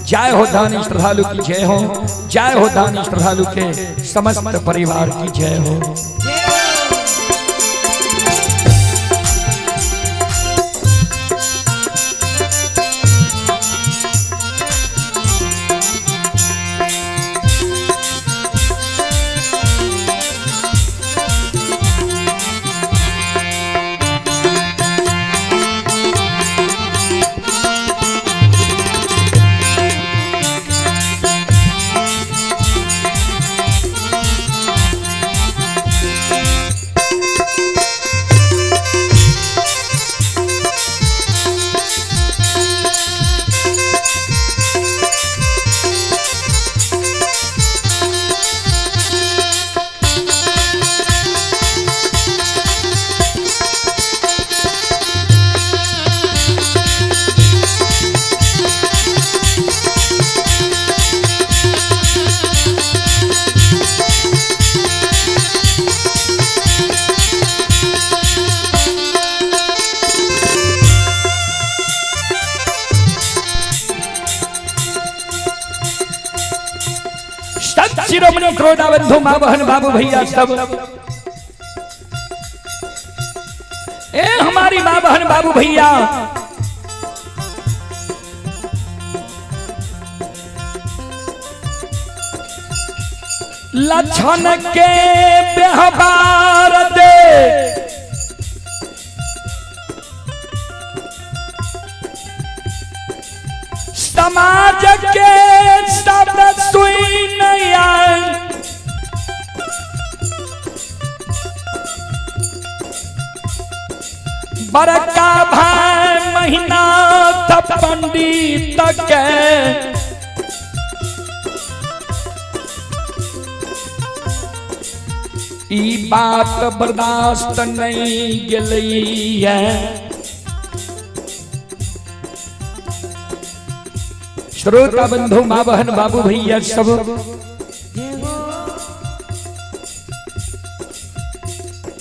जय हो दानी श्रद्धालु की जय हो, जय हो दानी श्रद्धालु के समस्त परिवार की जय हो। शिरोमणि श्रोता बंधु मां बहन बाबू भैया सब। ए हमारी मां बहन बाबू भैया, लक्षण के व्यवहार दे समाज के शब्द सुई नहीं आए। बड़का भाई महीना तब पंडित के ई बात बर्दाश्त नहीं गई है। श्रोता बंधु मां बहन बाबू भैया सब।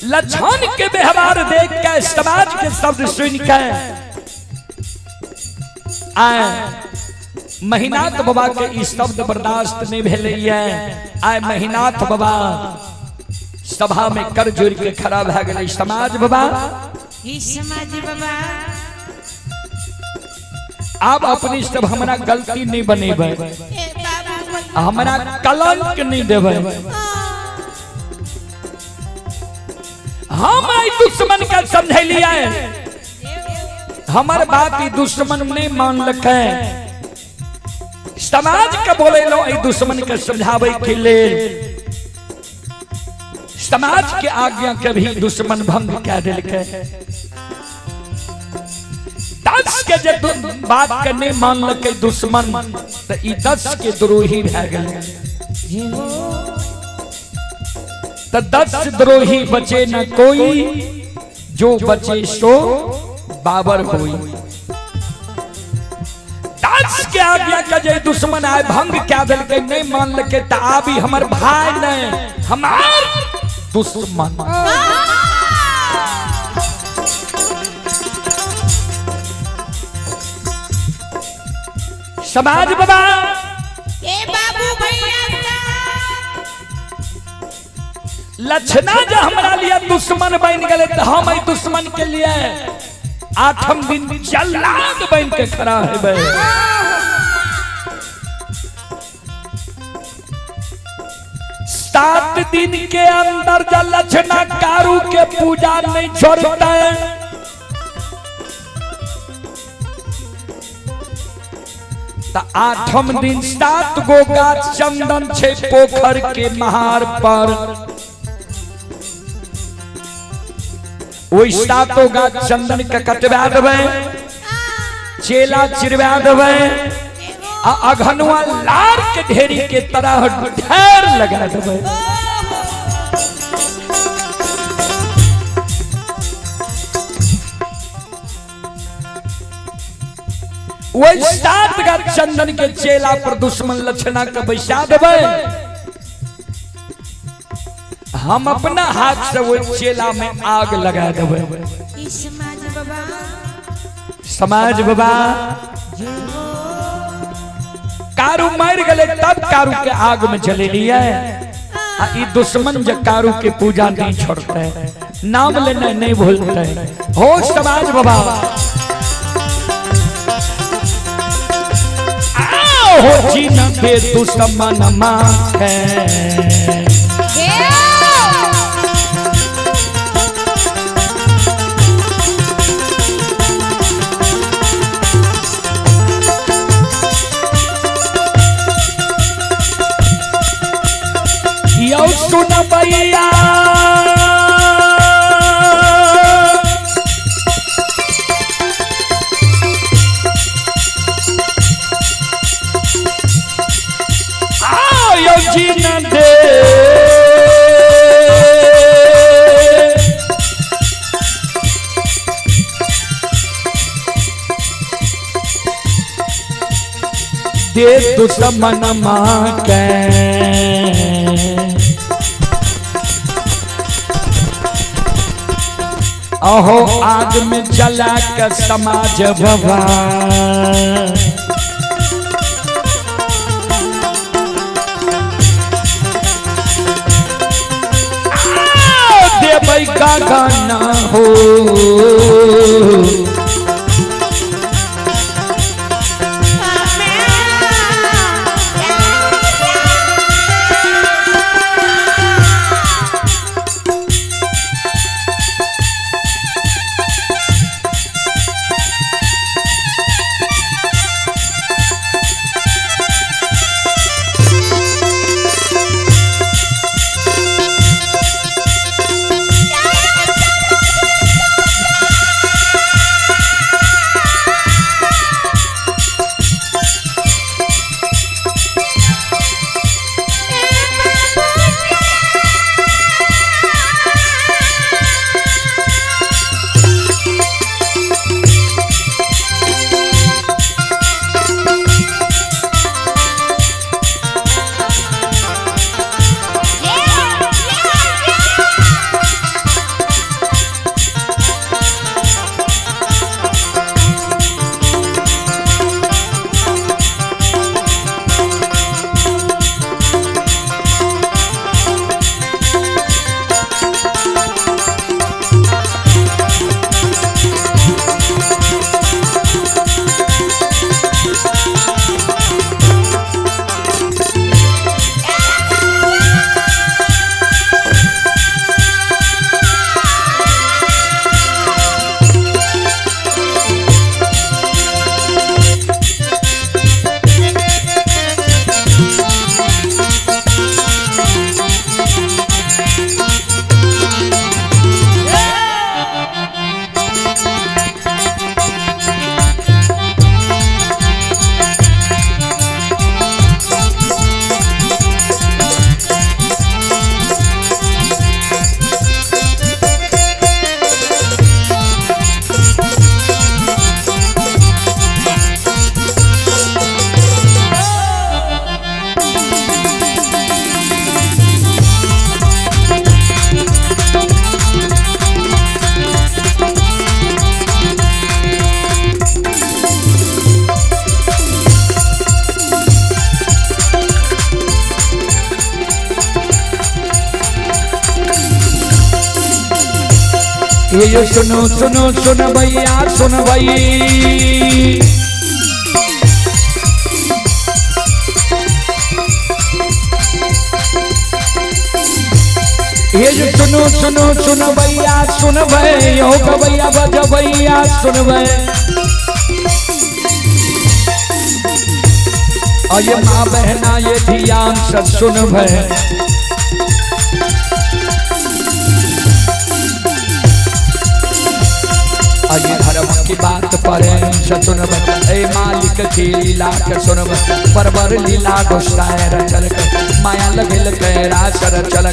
लक्षण के व्यवहार देख के समाज के शब्द सुन के आए महीनाथ बाबा के ई शब्द बर्दाश्त नहीं भेले। आए महीनाथ बाबा सभा में कर जोड़ के खड़ा भ गए। समाज बाबा, समाज बाबा आप अपनी सब हमारा गलती नहीं बनेबे, हमारा कलंक नहीं देबे। हम दुश्मन का समझलिए, हमारे बात दुश्मन नहीं मान लखे। समाज का बोले लो दुश्मन के समझावे के लिए समाज के आज्ञा के भी दुश्मन भंग कह दिलके। 10 के जे बात के नहीं मान लके दुश्मन तो ई 10 के द्रोही भए गेल। तो 10 द्रोही बचे न कोई, जो बचे सो बाबर होई। काश के आज्ञा का जय दुश्मन आए भंग क्या दिल के नहीं मान लगे तो आबी हमर भाई नहीं हमार दुश्मन। समाज बाबा ए बाबू भैया लक्षणा जो हमारा लिए दुश्मन बन गए तो हम आई दुश्मन के लिए 8 दिन जल्लाद बन के खड़ा है भाई। 7 दिन के अंदर जो लक्षणा कारू के पूजा नहीं छोड़ता है तो 8 दिन 7 गो गाछ चंदन छे पोखर के महार पर वही 7 गाछ चंदन के कटवा देवे चेला चिरवा देवे आ अघनुआ लार के ढेरी के तरह ढेर लगा देवे। वही 7 गाछ चंदन के चेला पर दुश्मन लक्षणा के बैसा देवे। हम अपना हाथ से वो चेला में आग लगा देवे। समाज बाबा समाज बाबा कारू मार गले तब कारू के आग में जले लिया है। दुश्मन जो कारू के पूजा नहीं छोड़ते है नाम लेना नहीं भूलते है। हो समाज बाबा हो जी न दे दुश्मन माथे सुन भैया आयो जी न दे दे दुश्मन मां के अहो आग में जला के समाज बाबा देवई का गाना हो ये जो सुनो सुनो सुन भैया सुन भाई, ये जो सुनो सुनो सुन भैया सुन भाई, हो भैया बज भैया सुन भाई। और ये माँ बहना ये ध्यान से सुन भाई, ये धर्म की बात पर सुन ए मालिक की लीला के सुन, परवर लीला गोसायर चल माया लगल कैरा सर चल।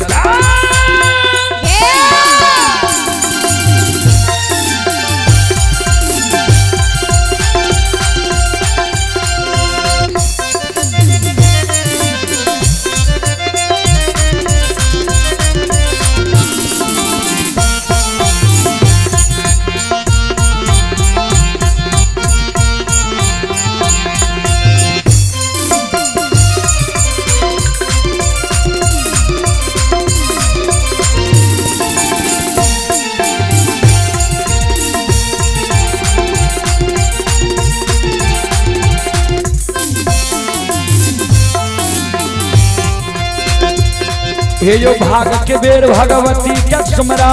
ये जो भाग के बेर भगवती के सुमरा,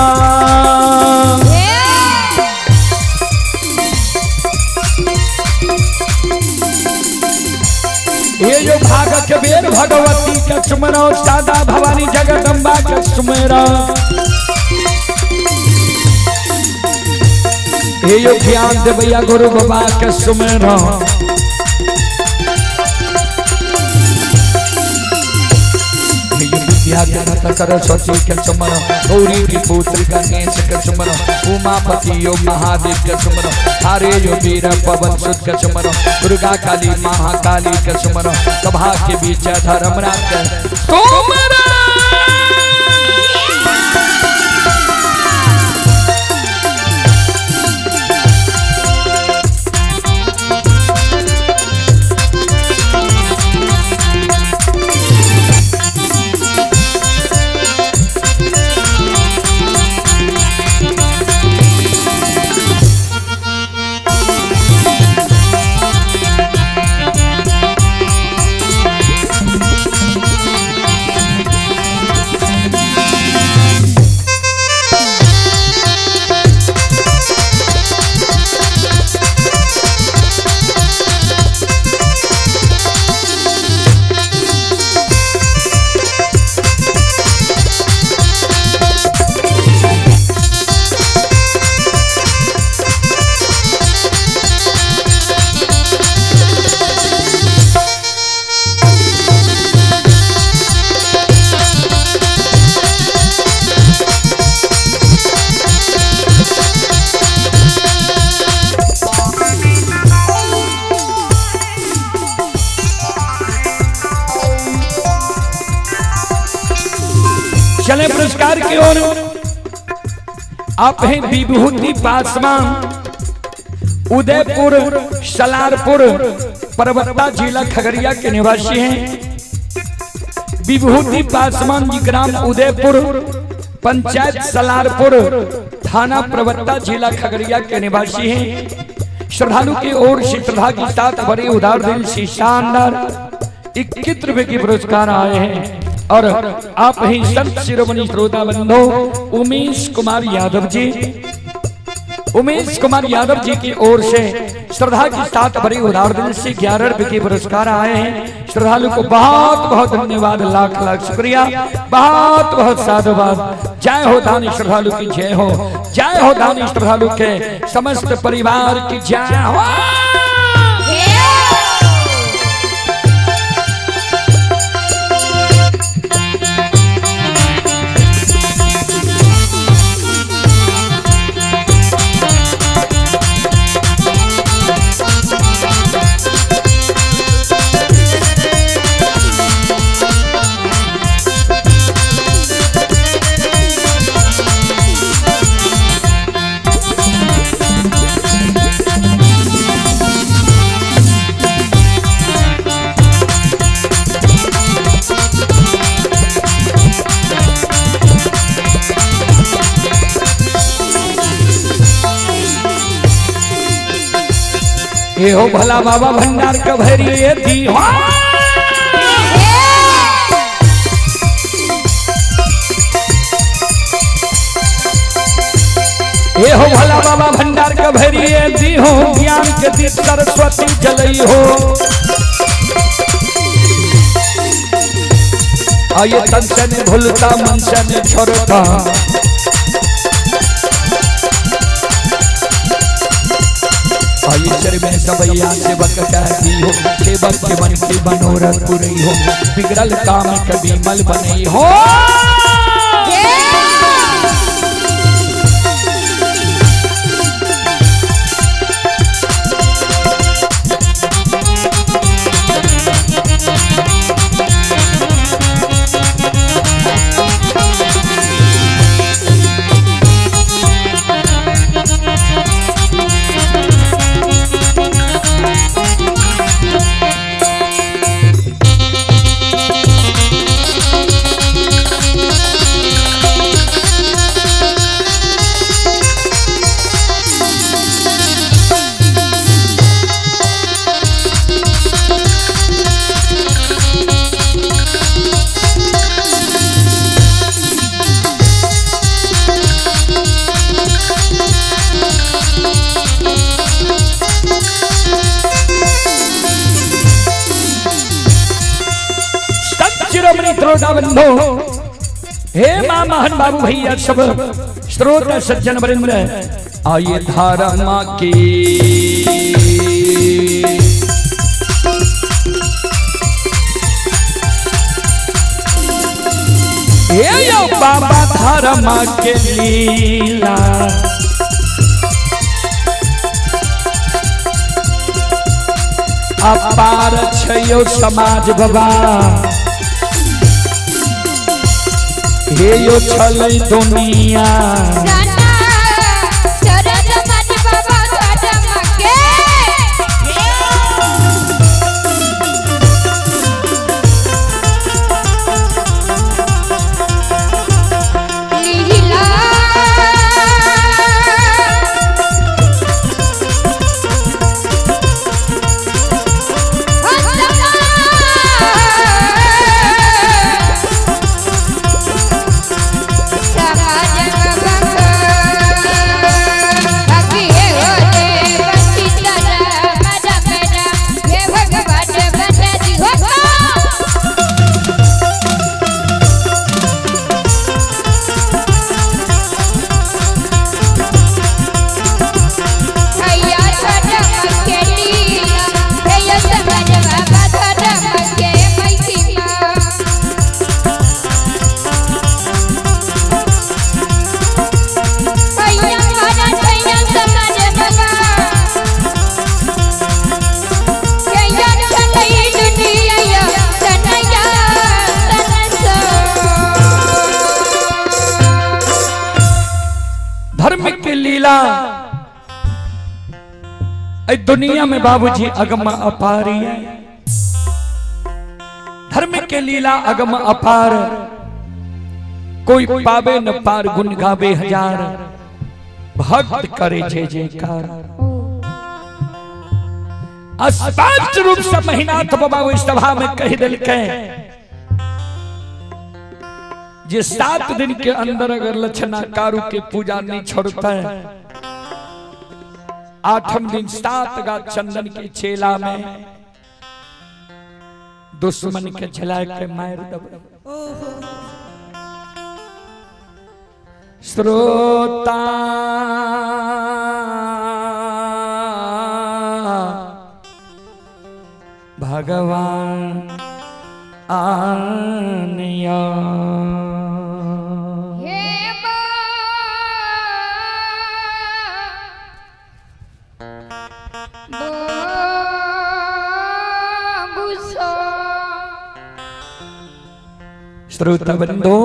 ये जो भाग के बेर भगवती के सुमरा, सादा भवानी जगदम्बा के सुमरा, ये जो ज्ञान दे भैया गुरु बाबा के सुमरा, सरस्वती के सुमर, गौरी की पुत्र गणेश के सुमर, उमापति योग महादेव के सुमर, हारे जो वीर पवन सुत के सुमर, दुर्गा काली महाकाली के सुमर, सभा के बीच धर्मराज के सुमर। चले पुरस्कार की ओर। आप हैं विभूति पासवान, उदयपुर सलारपुर परबत्ता जिला खगड़िया के निवासी हैं। विभूति पासवान जी ग्राम उदयपुर पंचायत सलारपुर थाना परबत्ता जिला खगड़िया के निवासी हैं। श्रद्धालु की ओर से श्रद्धा के साथ बड़े उदार दिल से शानदार 21 रुपए के पुरस्कार आए हैं। और आप ही संत शिरोमणि श्रोता बंधु उमेश कुमार यादव जी, उमेश कुमार यादव जी की ओर से श्रद्धा के साथ बड़े उदार दिल से 11 रुपए के पुरस्कार आए हैं। श्रद्धालु को बहुत बहुत धन्यवाद, लाख लाख शुक्रिया, बहुत बहुत साधुवाद। जय हो दानी श्रद्धालु की जय हो, जय हो दानी श्रद्धालु के समस्त परिवार की जय हो। ये हो भला बाबा भंडार का भरिए दी हो ये हो भला बाबा भंडार का भरिए दी हो ज्ञान के दी सरस्वती जलई हो आये तन से ने भूलता मन से ने छोड़ता आये चर में सबैया सेवक कहती हो सेवक के मन की मनोरथ पूरी हो बिगड़ल काम कभी मल बनी हो हे मां महन बाबू भैया सब श्रोत सज्जन वृंद आइए धारा मां की हे यो बाबा धारा मां के लीला अपार छयो समाज बाबा हे यो छलै दुनिया दुनिया में बाबूजी अगम अपार है धर्म के लीला अगम अपार कोई पावे न पार गुण गावे हजार भक्त करे जय जयकार स्पष्ट रूप से महीनाथ बाबा इस सभा में कह दिल के जे 7 दिन के अंदर अगर लक्षणा कारू के पूजा नहीं छोड़ता है 8वें दिन 7 गा चंदन के चेला में दुश्मन के जला के मार दब श्रोता भगवान आनिया श्रोता बंधु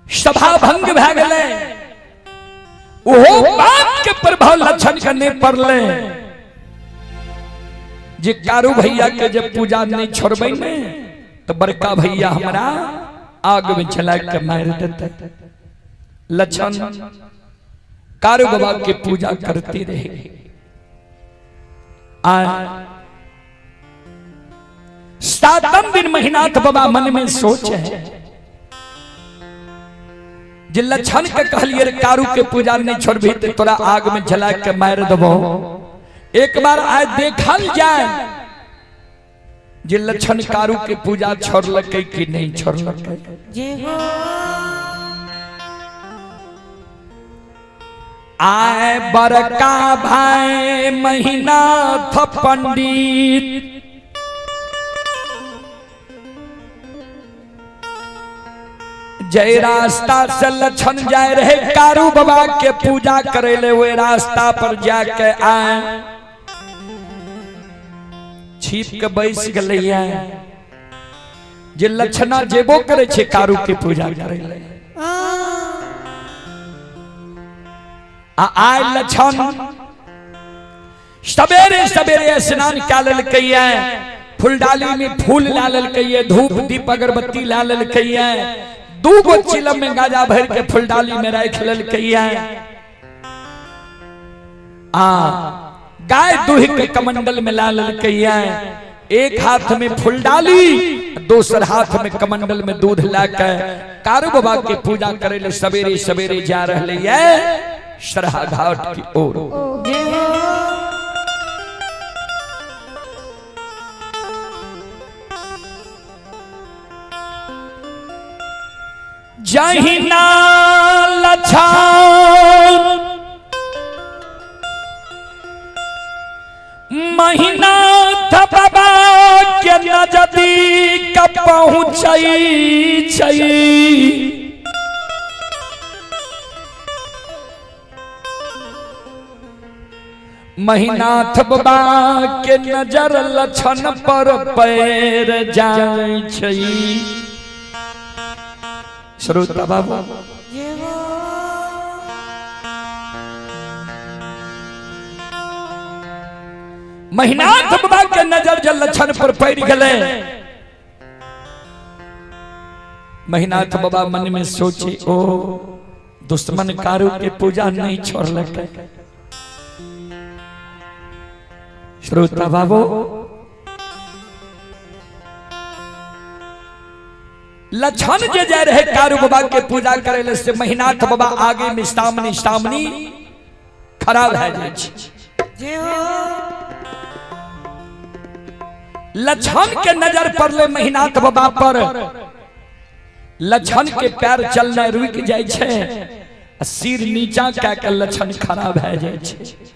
सभा भंग भ गए ओहो बात के प्रभाव लक्षण करने पड़ले जे कारू भैया के जब पूजा नहीं छोड़बे ने तो बड़का भैया हमारा आग में चला के मार देते लक्षण कारू बाबा की पूजा करती रहे। सातम दिन महीनाथ बाबा मन में सोचे जे लक्षण के कहलिए कारू के पूजा नहीं छोड़बी तो तोरा आग में जला के मार देबो। एक बार आज देखल जाए जे लक्षण कारू के पूजा छोड़लकै कि नहीं छोड़लकै। आए बड़का भाई महीनाथ पंडित जय रास्ता से लक्षण जाए रहे कारू बाबा के पूजा करे ले। वे रास्ता पर जाके आए छिप के बैस गले जे लक्षणा जेबो करे छे कारू के पूजा करे ले। आय लक्षण सवेरे सवेरे स्नान क्या ललकैया फूलडाली में फूल ला ललकैया धूप दीप अगरबत्ती ला ललकैया दू गो चिलम में गाजा भर के फूलडाली में रख ललकैया गाय दूह के कमंडल में ला ललकैया। एक हाथ में फूलडाली दूसर हाथ में कमंडल में दूध लाकर कारू बाबा के पूजा करे ले सवेरे सवेरे जा रहे सरहा घाट की ओर। जहिना लक्षण महीनाथ बाबा के नजदीक पहुँचई छई महीनाथ बाबा के नजर लक्षण पर पैर जाय छई। श्रोता बाबा महीनाथ बाबा के नजर जल लक्षण पर पैर गले। महीनाथ बाबा मन में सोचे ओ दुश्मन कारू के पूजा नहीं छोड़ लगे। श्रोता बाबू लक्षण जे जा रहे कारू बाबा के पूजा करे से महीनाथ बाबा आगे में सामनी खराब है लक्षण के नजर पड़ले महीनाथ बाबा पर लक्षण के पैर चलना रुक जाय छे सिर नीचा क्या के लक्षण खराब है जाय छे।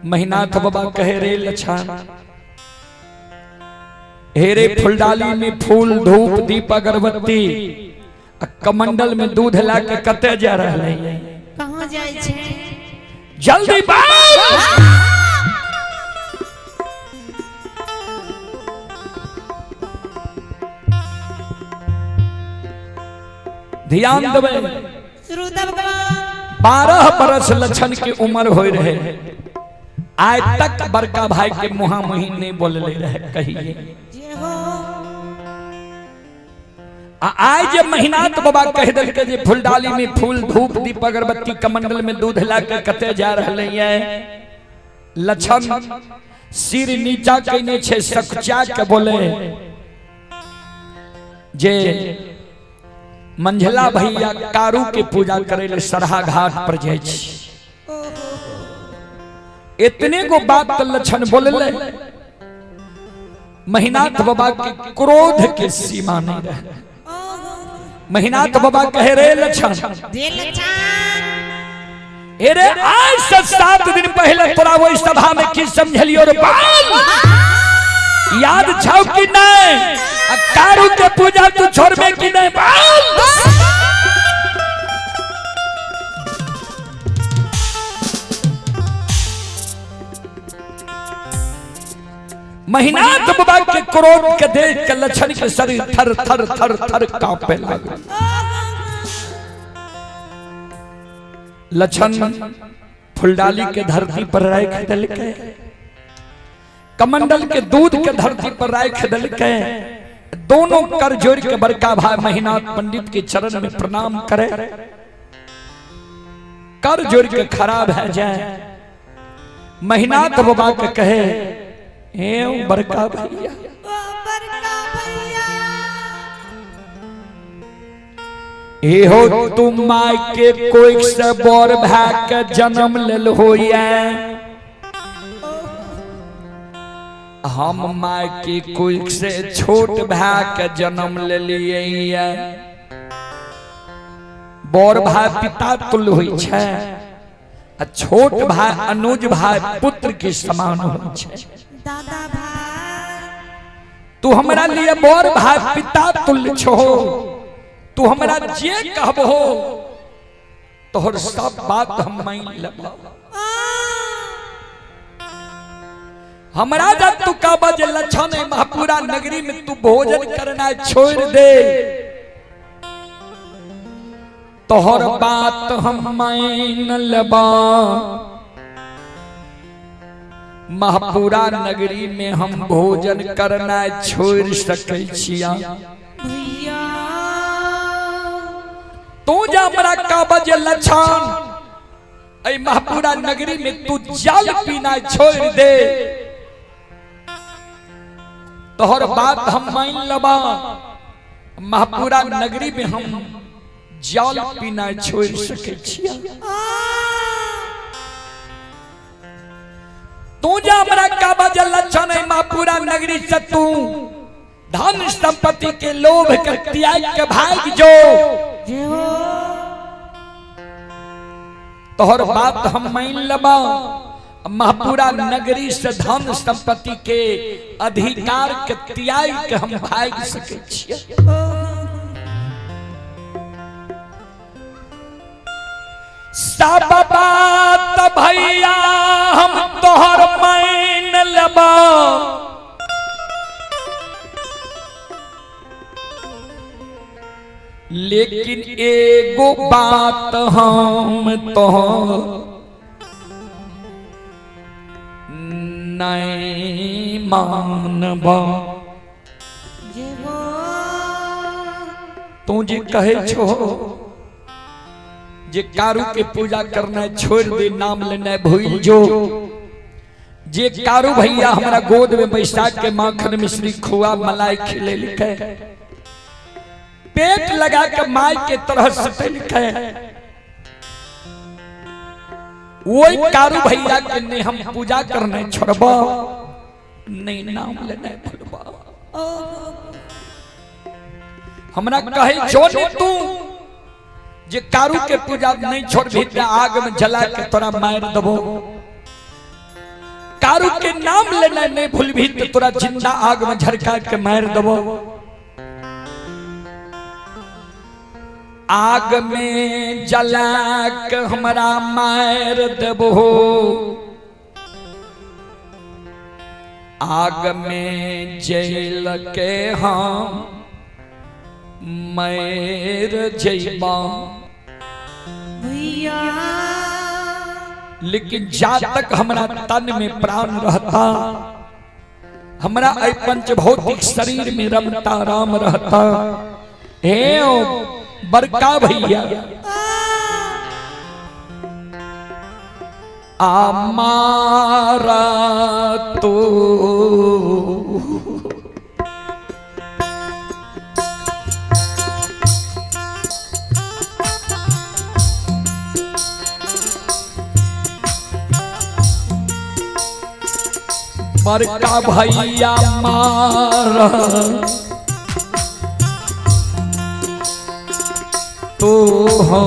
महीनाथ बाबा कहे रे लक्षण हेरे फूलडाली में फूल धूप दीप अगरबत्ती कमंडल में दूध ला के कते जा रहे कहां जाय छे जल्दी बात ध्यान देवे। 12 बरस लक्षण की उम्र हो रहे आज तक बड़का भाई के मुहा मुही नहीं बोले रहे कहिए। आज जब महीनाथ बाबा कह दिल के फूलडाली में फूल धूप दीप अगरबत्ती कमंडल में दूध ला के कते जा रहे लक्षण सिर नीचा कहने छे सकचा के बोले जे मंझला भैया कारू के पूजा करे ले सरहा घाट पर जाय छी। इतने को बात तो लक्षण बोले ले महीनाथ बाबा के क्रोध के सीमा नहीं रहे। महीनाथ बाबा कहे रे लक्षण अरे आज से 7 दिन पहले तोरा वो सभा में की समझलियो रे बाल याद छाओ कि नहीं कारू के पूजा तू छोड़बे कि नहीं बाल। महीनाथ बाबा के क्रोध के देख के लक्षण के शरीर थर थर थर थर कांपे लगे। लक्षण फूलडाली के धरती पर रख दिल के कमंडल के दूध के धरती पर रख दिल के दोनों कर जोड़ के बड़का भाई महीनाथ पंडित के चरण में प्रणाम करे, कर जोड़ के खराब है जाए। महीनाथ बाबा के कहे ए बड़का भैया, ए हो तुम माय के कोई से बर भाग के जन्म लेल होइए, हम माय के कोई से छोट भाई के जन्म ले लिए। बर भाई पिता तुल्य होई छे, आ छोट भाई अनुज भाई पुत्र के समान होई छे। दादा भाई तू हमरा लिए बर भाई पिता तुल्य छो, तू हमरा जे कहबो तोहर सब बात हम मान लेबो। हमरा जब तू का बजे लक्षण है महापुरा नगरी में तू भोजन करना छोड़ दे, तोहर बात हम मान लेबा। महापुरा नगरी में हम भोजन करना छोड़ सकै छिया। भैया तू जा हमरा का बजे लक्षण ऐ महापुरा नगरी में तू जल पीना छोड़ दे, तोहर बात हम मान लेबा। महापुरा नगरी में हम जल पीना छोड़ सकै छिया। तू जा हमरा का बजे लक्षण है महापुरा नगरी से तू धन संपत्ति के लोभ के त्याग के भाग जो, तोहर बात हम मान लेबा। महापुरा नगरी से धन संपत्ति के अधिकार के त्याग के हम भाग सकै छियै। सब बात भैया हम तोहर मान लेबा, लेकिन एगो बात हम तोहर नहीं मानबा। तू जे कहे छो जे कारू के पूजा करना छोड़ दे, नाम लेना भूल जो। जे कारू भैया हमारा गोद में बैसाख के माखन मिश्री खोआ मलाई खिले लिखे, पेट लगा के माई के तरह सटे लिखे, वही कारू भैया के ने हम पूजा करने छोड़बा, नहीं नाम लेने भूलबा। हमरा कहे जो तू जे कारू के पूजा नहीं छोड़बी त आग में जला के तोरा मार देबो। कारू के नाम लेना नहीं भूलबी तो तोरा जिंदा आग में झरका के मार देबो। आग में जला के हमरा मार देबो, आग में जल के हम मर जइबा। लेकिन जा तक हमरा तन में प्राण रहता, हमरा ऐ पंचभौतिक शरीर में रमता राम रहता। हे बड़का भैया आमारा तो बड़का भैया मारा तो हो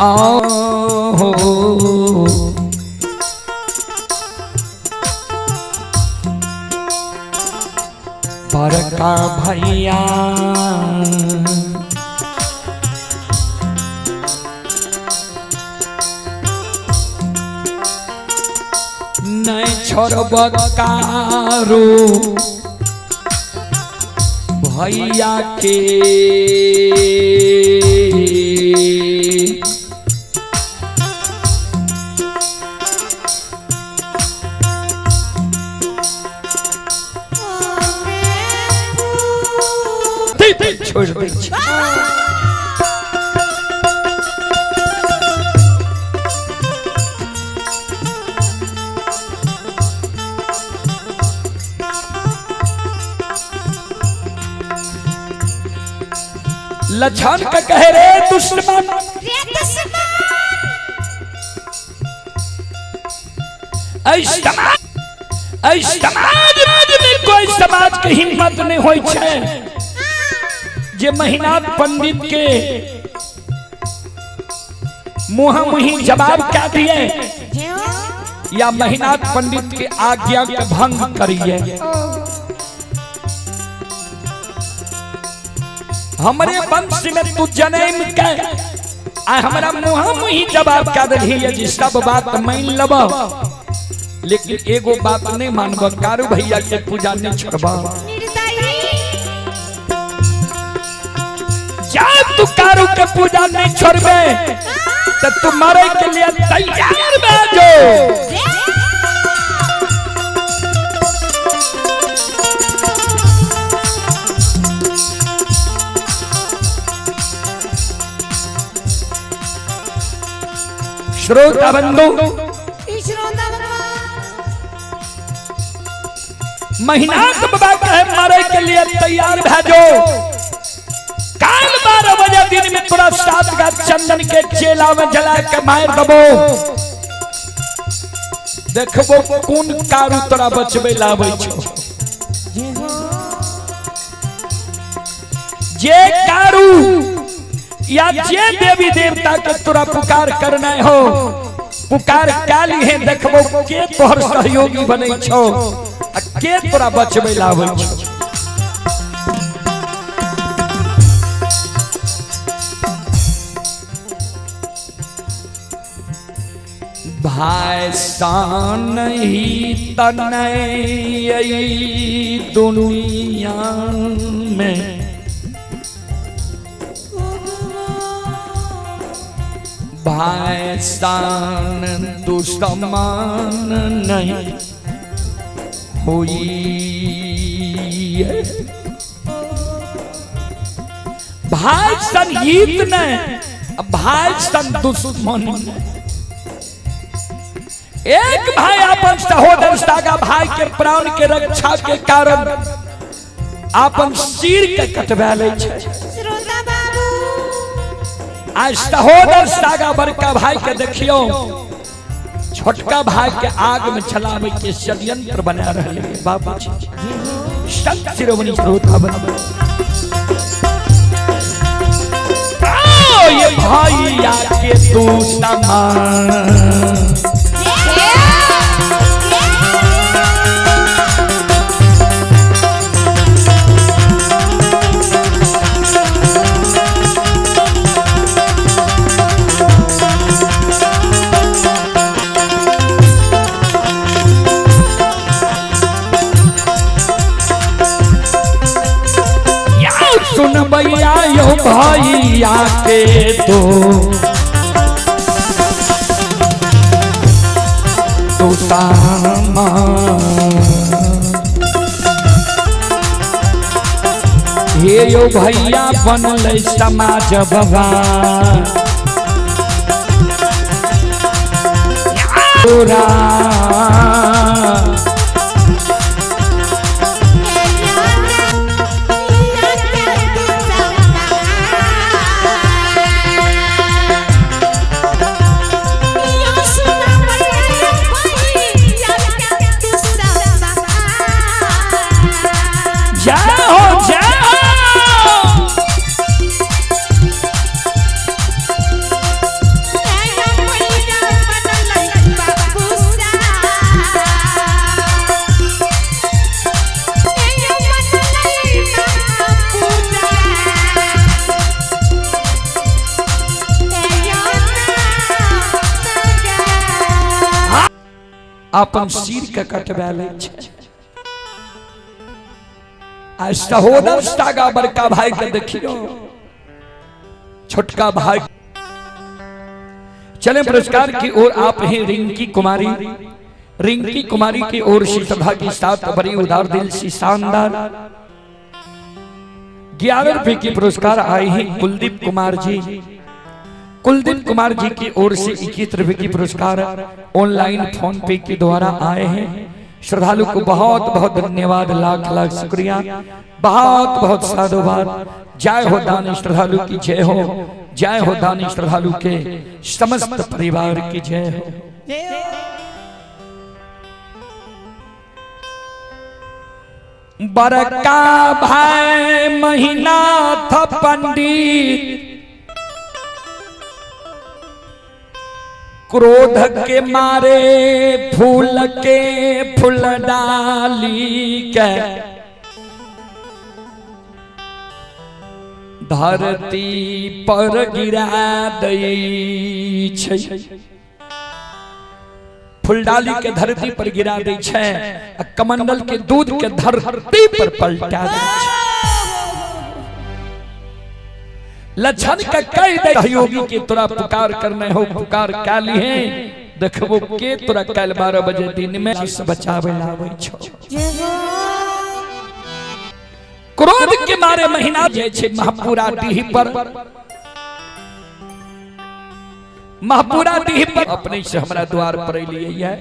आओ बड़का भैया नहीं छोड़ब कारो भैया के छोड़ दे लछन का कहे रे दुश्मन समाज में कोई समाज के हिम्मत नहीं होई छे जे महिनाथ पंडित के मुहा मुही जवाब क्या दिए या महिनाथ पंडित के आज्ञा के भंग करिए। हमरे वंश में तू जन्म के हमारा मुहा मुही जवाब क्या दिही जी सब बात मान लब लेकिन एगो बात नहीं मानब कारू भैया के पूजा नहीं छोड़बा। तू कारू के पूजा नहीं छोड़बे तो तू मरे के लिए तैयार बैठो। श्रोता बंधु महिनाथ बाबा कहे मरे के लिए तैयार भेजो। काल 12 बजे दिन में पूरा 7 का चंदन के चेला में जला के मार दबो। देखबो कौन कारू तोरा बचबे लाबै छो। जे कारू या जे देवी देवता के तोरा पुकार करना हो पुकार काली है देखबो के तोहर सहयोगी बनै छो आ के तोरा बचबे लाबै छो। भाई सान ही तनई दुनिया में भाई सान दुश्मन नहीं हुई है। भाई सन हित ने भाई सन दुश्मन एक भाई अपन सहोदर सागा भाई के प्राण के रक्षा के कारण अपन सिर के कटवा ले छे। आज सहोदर सागा बड़का भाई के देखियो छोटका भाई के आग में छलावे के षड्यंत्र बना रहे बाबूजी। संत शिरोमणि श्रोता बंधु ये भाई आके तू समान सुन भैया यो भैया के तो हे यो भैया बनल समाज भगवान अपन सिर के कटवा ले छे। आ सहोदर सागा बड़का भाई के देखियो, छोटका भाई। चले पुरस्कार की ओर। आप हैं रिंकी कुमारी। रिंकी कुमारी की ओर से सभा के साथ बड़ी उदार दिल से शानदार 11 रुपए की पुरस्कार आए हैं कुलदीप कुमार जी। कुलदीप कुमार जी की ओर से 21 रुपए की पुरस्कार ऑनलाइन फोन पे के द्वारा आए हैं। श्रद्धालु को बहुत बहुत धन्यवाद, लाख लाख शुक्रिया, बहुत बहुत साधुवाद। जय हो दानी श्रद्धालु की जय हो, जय हो दानी श्रद्धालु के समस्त परिवार की जय हो। बड़का भाई महीना था पंडित, क्रोध के मारे फूल के फूल डाली के धरती पर गिरा दै छै। फूलडाली के धरती पर गिरा दै छै, कमंडल के दूध के धरती पर पलटा दै छै। लक्षण का कह दे सहयोगी के तोरा पुकार करने हो, पुकार काली है देखबो के तोरा कल 12 बजे दिन में से बचावे लावे छो। क्रोध के मारे महीना जे छे महपुरा डीह पर, महपुरा डीह पर अपने से हमरा द्वार पर लिए है।